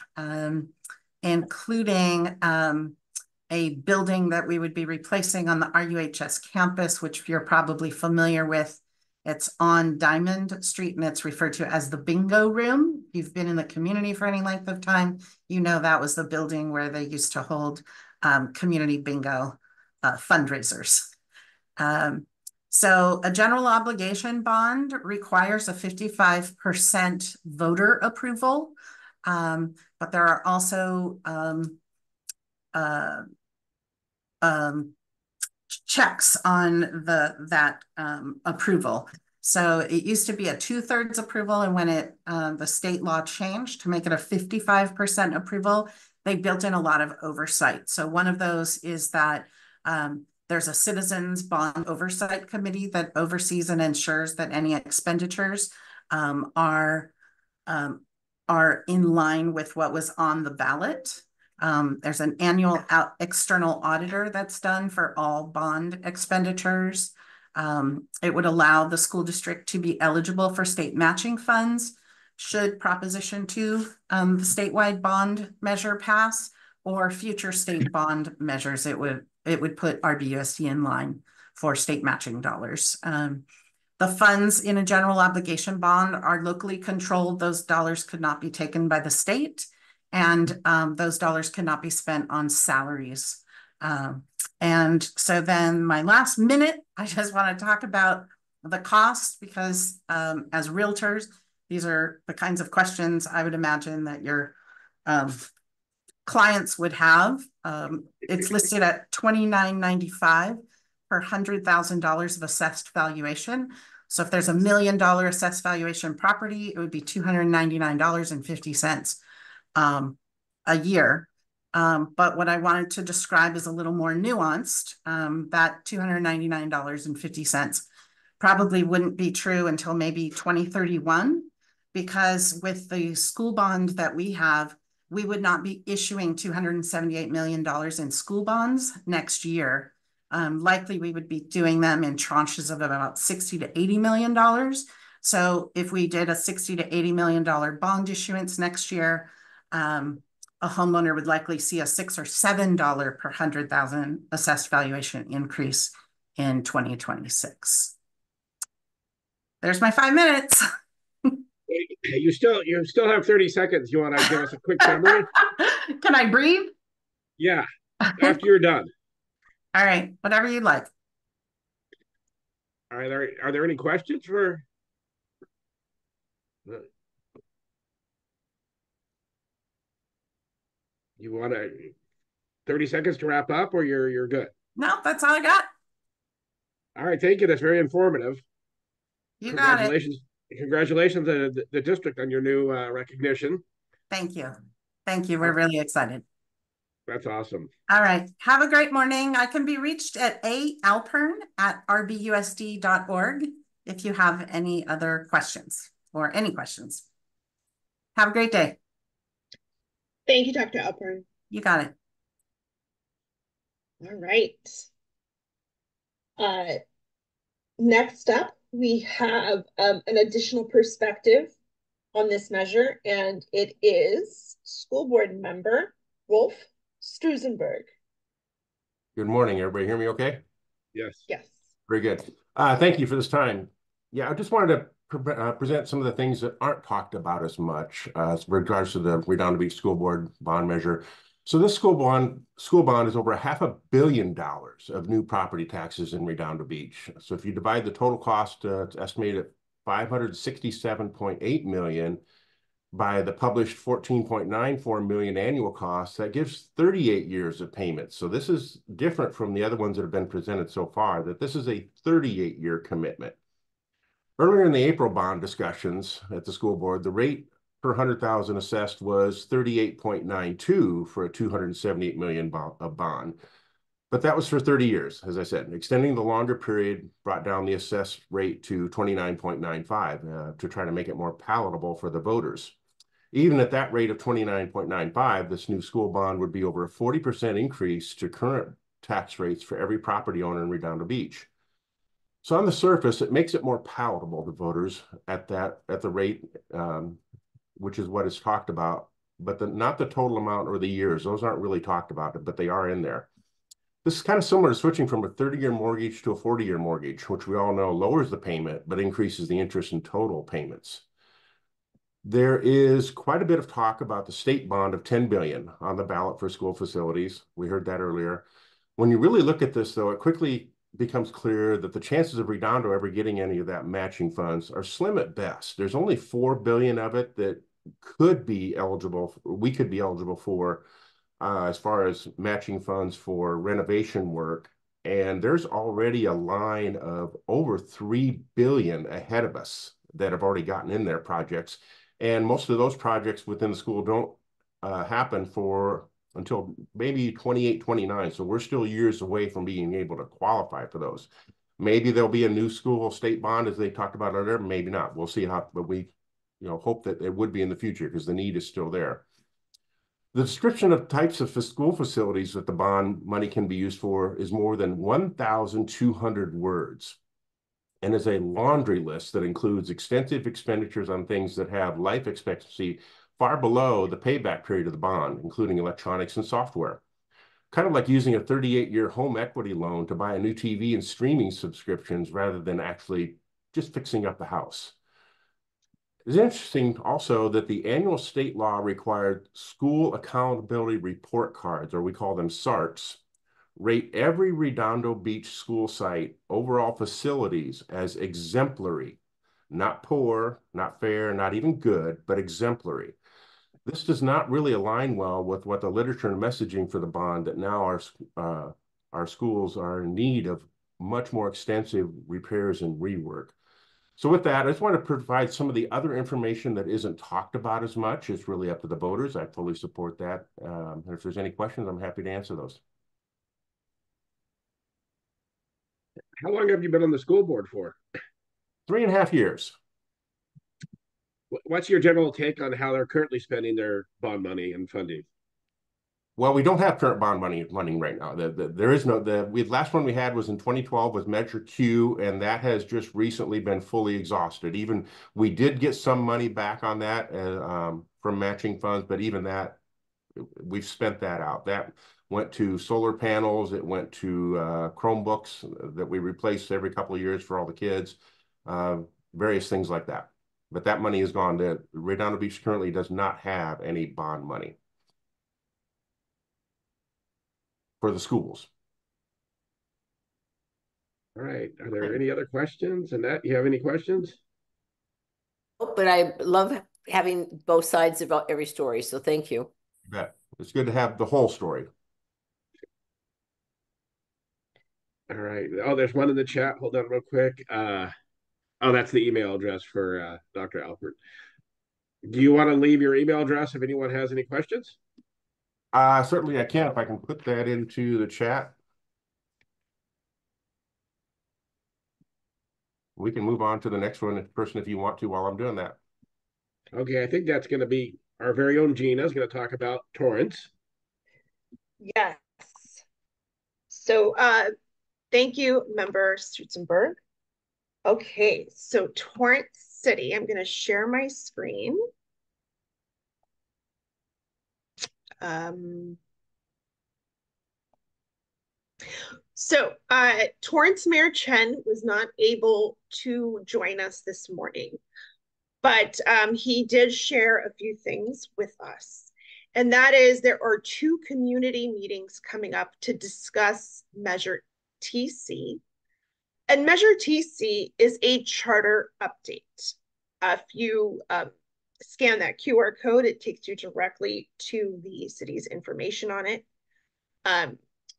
including a building that we would be replacing on the RUHS campus, which you're probably familiar with. It's on Diamond Street, and it's referred to as the bingo room. If you've been in the community for any length of time, you know that was the building where they used to hold community bingo fundraisers. So a general obligation bond requires a 55% voter approval, but there are also checks on that approval. So it used to be a 2/3 approval, and when the state law changed to make it a 55% approval, they built in a lot of oversight. So one of those is that there's a citizens bond oversight committee that oversees and ensures that any expenditures are in line with what was on the ballot. There's an annual external auditor that's done for all bond expenditures. It would allow the school district to be eligible for state matching funds should Proposition 2, the statewide bond measure pass, or future state bond measures. It would put RBUSD in line for state matching dollars. The funds in a general obligation bond are locally controlled. Those dollars could not be taken by the state, and those dollars cannot be spent on salaries. And so then my last minute, I just want to talk about the cost, because as realtors, these are the kinds of questions I would imagine that your clients would have. It's listed at $29.95 per $100,000 of assessed valuation. So if there's $1 million assessed valuation property, it would be $299.50 a year. But what I wanted to describe is a little more nuanced. That $299.50 probably wouldn't be true until maybe 2031, because with the school bond that we have, we would not be issuing $278 million in school bonds next year. Likely we would be doing them in tranches of about $60 to $80 million. So if we did a $60 to $80 million bond issuance next year, a homeowner would likely see a $6 or $7 per 100,000 assessed valuation increase in 2026. There's my 5 minutes. You still have 30 seconds. You want to give us a quick summary? Can I breathe? Yeah, after you're done. All right, whatever you'd like. Are there any questions for? You want 30 seconds to wrap up, or you're good? No, that's all I got. All right, thank you. That's very informative. You got it. Congratulations to the district on your new recognition. Thank you. Thank you. We're really excited. That's awesome. All right. Have a great morning. I can be reached at alpern@rbusd.org. if you have any other questions or any questions. Have a great day. Thank you, Dr. Alpern. You got it. All right. Next up, we have an additional perspective on this measure, and it is school board member Wolf Strusenberg. Good morning, everybody. Hear me okay? Yes. Yes. Very good. Thank you for this time. Yeah, I just wanted to present some of the things that aren't talked about as much as regards to the Redondo Beach School Board bond measure. So this school bond is over $500 million of new property taxes in Redondo Beach. So if you divide the total cost, it's estimated at $567.8 million by the published 14.94 million annual costs, that gives 38 years of payments. So this is different from the other ones that have been presented so far, that this is a 38-year commitment. Earlier in the April bond discussions at the school board, the rate per 100,000 assessed was 38.92 for a 278 million bond. But that was for 30 years, as I said. Extending the longer period brought down the assessed rate to 29.95 to try to make it more palatable for the voters. Even at that rate of 29.95, this new school bond would be over a 40% increase to current tax rates for every property owner in Redondo Beach. So on the surface, it makes it more palatable to voters at the rate, which is what is talked about, but not the total amount or the years. Those aren't really talked about, but they are in there. This is kind of similar to switching from a 30-year mortgage to a 40-year mortgage, which we all know lowers the payment, but increases the interest in total payments. There is quite a bit of talk about the state bond of $10 billion on the ballot for school facilities. We heard that earlier. When you really look at this, though, it quickly becomes clear that the chances of Redondo ever getting any of that matching funds are slim at best. There's only $4 billion of it that could be eligible, we could be eligible for as far as matching funds for renovation work. And there's already a line of over $3 billion ahead of us that have already gotten in their projects. And most of those projects within the school don't happen until maybe 28, 29. So we're still years away from being able to qualify for those. Maybe there'll be a new school state bond as they talked about earlier, maybe not. We'll see how, but we hope that it would be in the future because the need is still there. The description of types of school facilities that the bond money can be used for is more than 1,200 words, and is a laundry list that includes extensive expenditures on things that have life expectancy far below the payback period of the bond, including electronics and software. Kind of like using a 38-year home equity loan to buy a new TV and streaming subscriptions rather than actually just fixing up the house. It's interesting also that the annual state law required school accountability report cards, or we call them SARTs, rate every Redondo Beach school site overall facilities as exemplary, not poor, not fair, not even good, but exemplary. This does not really align well with what the literature and messaging for the bond, that now our schools are in need of much more extensive repairs and rework. So with that, I just want to provide some of the other information that isn't talked about as much. It's really up to the voters. I fully support that. And if there's any questions, I'm happy to answer those. How long have you been on the school board for? 3.5 years. What's your general take on how they're currently spending their bond money and funding? Well, we don't have current bond money right now. There is no, the last one we had was in 2012 with Measure Q, and that has just recently been fully exhausted. Even we did get some money back on that from matching funds, but even that, we've spent that out. That went to solar panels. It went to Chromebooks that we replaced every couple of years for all the kids, various things like that. But that money is gone. Redondo Beach currently does not have any bond money for the schools. All right. Are there any other questions? Annette, you have any questions? But I love having both sides of every story. So thank you. You bet. It's good to have the whole story. All right. Oh, there's one in the chat. Hold on real quick. Oh, that's the email address for Dr. Alpert. Do you want to leave your email address if anyone has any questions? Certainly I can, if I can put that into the chat. we can move on to the next one, person, if you want to, while I'm doing that. Okay, I think that's going to be our very own Gina is going to talk about Torrance. Yes. So thank you, Member Stutzenberg. Okay, so Torrance City, I'm going to share my screen. Torrance Mayor Chen was not able to join us this morning, but he did share a few things with us. And that is there are 2 community meetings coming up to discuss Measure TC. And Measure TC is a charter update. If you scan that QR code, it takes you directly to the city's information on it.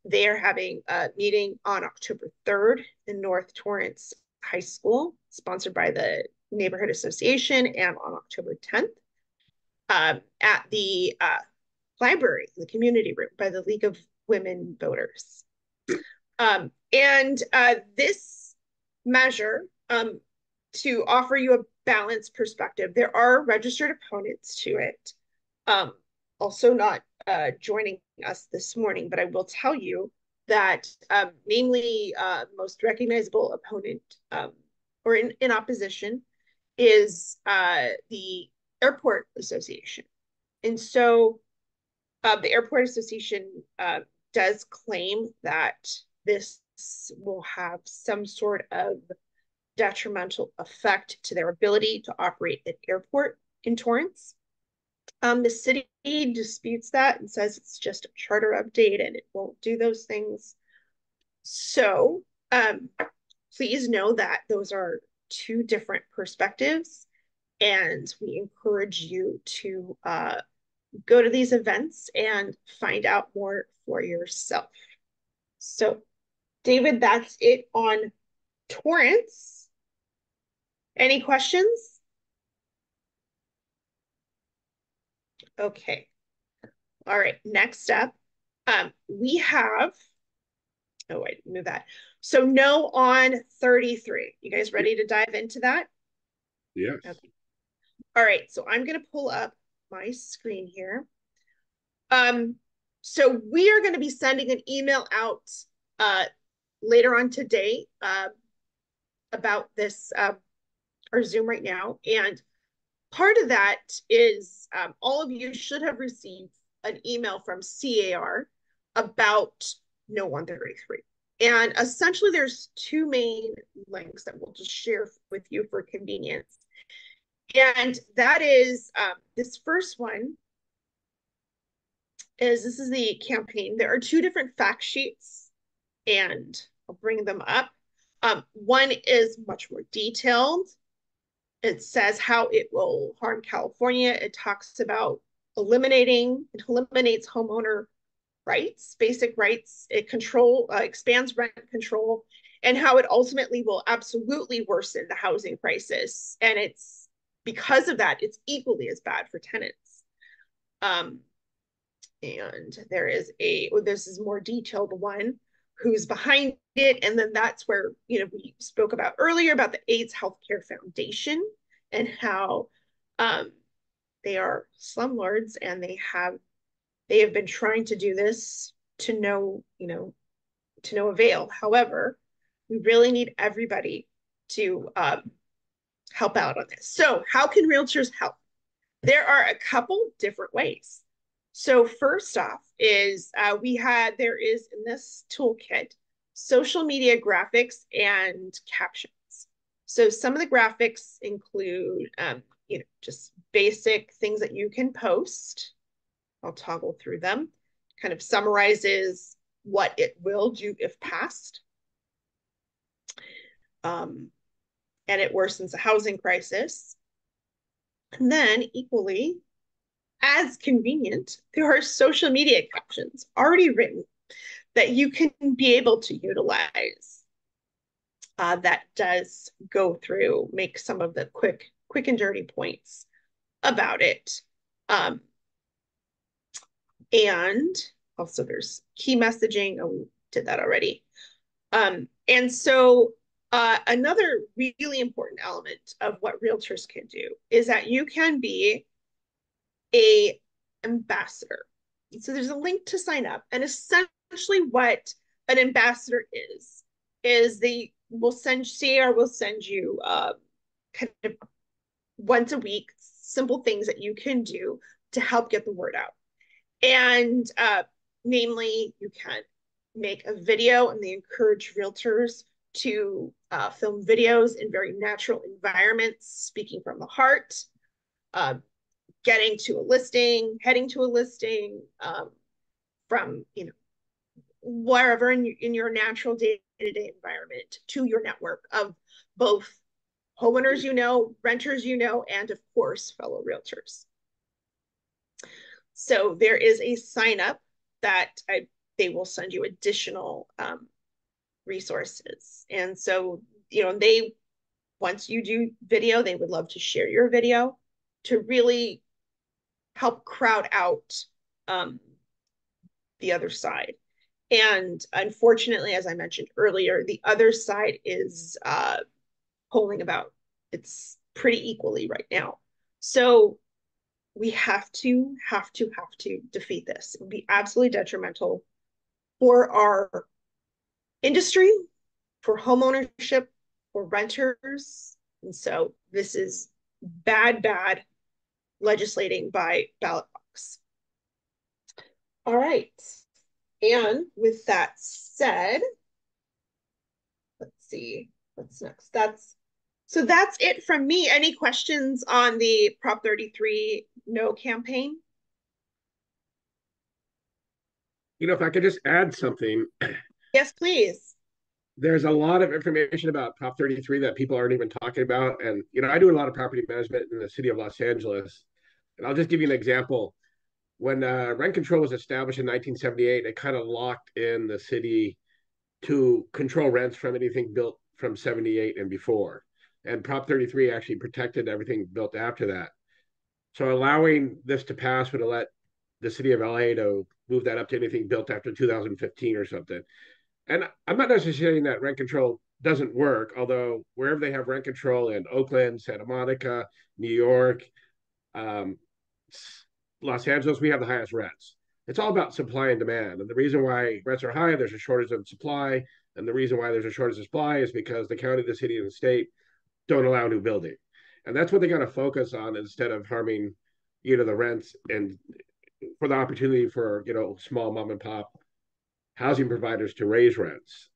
They are having a meeting on October 3rd in North Torrance High School, sponsored by the Neighborhood Association, and on October 10th at the library, the community room by the League of Women Voters. This measure, to offer you a balanced perspective, there are registered opponents to it. Also not joining us this morning, but I will tell you that namely most recognizable opponent or in opposition is the Airport Association. And so the Airport Association does claim that this will have some sort of detrimental effect to their ability to operate an airport in Torrance. The city disputes that and says it's just a charter update and it won't do those things. So please know that those are 2 different perspectives, and we encourage you to go to these events and find out more for yourself. So, David, that's it on Torrance. Any questions? Okay. All right, next up, we have, oh, wait, move that. So no on 33. You guys ready to dive into that? Yes. Okay. All right, so I'm going to pull up my screen here. So we are going to be sending an email out later on today about this, our Zoom right now. And part of that is all of you should have received an email from SBAOR about No 133. And essentially there's 2 main links that we'll just share with you for convenience. And that is this first one is, this is the campaign. There are 2 different fact sheets and I'll bring them up. One is much more detailed. It says how it will harm California. It talks about it eliminates homeowner rights, basic rights. It expands rent control, and how it ultimately will absolutely worsen the housing crisis. And it's because of that, it's equally as bad for tenants. And there is this is more detailed one, who's behind it. And then that's where, we spoke about earlier about the AIDS Healthcare Foundation and how they are slumlords and they have been trying to do this to no avail. However, we really need everybody to help out on this. So how can realtors help? There are a couple different ways. So first off is there is in this toolkit social media graphics and captions. So some of the graphics include just basic things that you can post. I'll toggle through them. Kind of summarizes what it will do if passed. And it worsens the housing crisis. And then equally as convenient, there are social media captions already written that you can be able to utilize. That does go through, make some of the quick and dirty points about it. And also there's key messaging. Oh, we did that already. And so Another really important element of what realtors can do is that you can be a ambassador. So there's a link to sign up, and essentially what an ambassador is they will send SBAOR will send you kind of once a week simple things that you can do to help get the word out. And namely, you can make a video, and they encourage realtors to film videos in very natural environments, speaking from the heart, getting to a listing, heading to a listing, from wherever in your natural day-to-day environment to your network of both homeowners renters and of course fellow realtors. So there is a sign up that they will send you additional resources. And so, once you do video, they would love to share your video to really help crowd out the other side. And unfortunately, as I mentioned earlier, the other side is polling about, it's pretty equally right now. So we have to defeat this. It would be absolutely detrimental for our industry, for homeownership, for renters. And so this is bad legislating by ballot box. All right. And with that said, let's see what's next. That's it from me. Any questions on the Prop 33 no campaign? If I could just add something. Yes, please. There's a lot of information about Prop 33 that people aren't even talking about. And, I do a lot of property management in the city of Los Angeles. And I'll just give you an example. When rent control was established in 1978, it kind of locked in the city to control rents from anything built from 78 and before. And Prop 33 actually protected everything built after that. So allowing this to pass would have let the city of LA to move that up to anything built after 2015 or something. And I'm not necessarily saying that rent control doesn't work, although wherever they have rent control in Oakland, Santa Monica, New York, Los Angeles, we have the highest rents. It's all about supply and demand. And the reason why rents are high, there's a shortage of supply. And the reason why there's a shortage of supply is because the county, the city, and the state don't allow new building. And that's what they got to focus on instead of harming, the rents and for the opportunity for, small mom and pop housing providers to raise rents.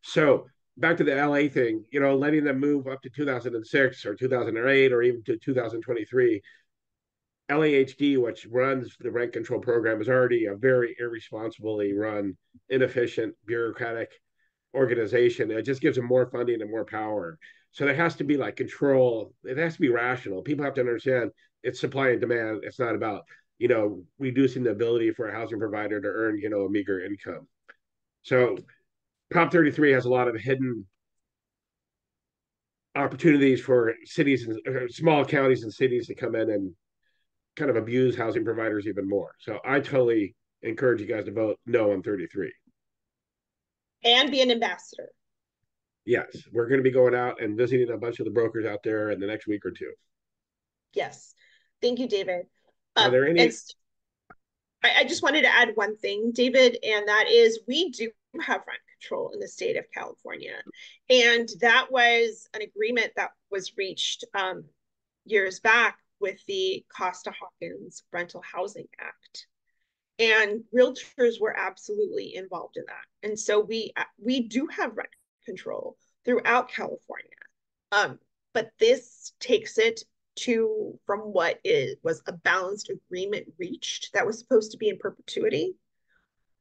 So back to the LA thing, letting them move up to 2006 or 2008 or even to 2023. LAHD, which runs the rent control program, is already a very irresponsibly run, inefficient, bureaucratic organization. It just gives them more funding and more power. So there has to be control. It has to be rational. People have to understand it's supply and demand. It's not about, reducing the ability for a housing provider to earn, a meager income. So Prop 33 has a lot of hidden opportunities for cities and small counties and cities to come in and kind of abuse housing providers even more. So I totally encourage you guys to vote no on 33. And be an ambassador. Yes, we're going to be going out and visiting a bunch of the brokers out there in the next week or two. Yes. Thank you, David. Are there any? I just wanted to add one thing, David, and that is we do have rent control in the state of California. And that was an agreement that was reached years back with the Costa-Hawkins Rental Housing Act. And realtors were absolutely involved in that. And so we do have rent control throughout California. But this takes it from what was a balanced agreement reached that was supposed to be in perpetuity.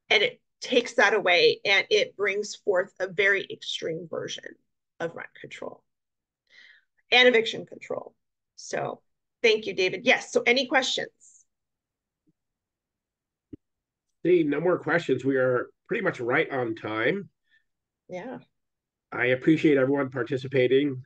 And it takes that away and it brings forth a very extreme version of rent control and eviction control. So thank you, David. Yes. So any questions? See, no more questions. We are pretty much right on time. Yeah. I appreciate everyone participating.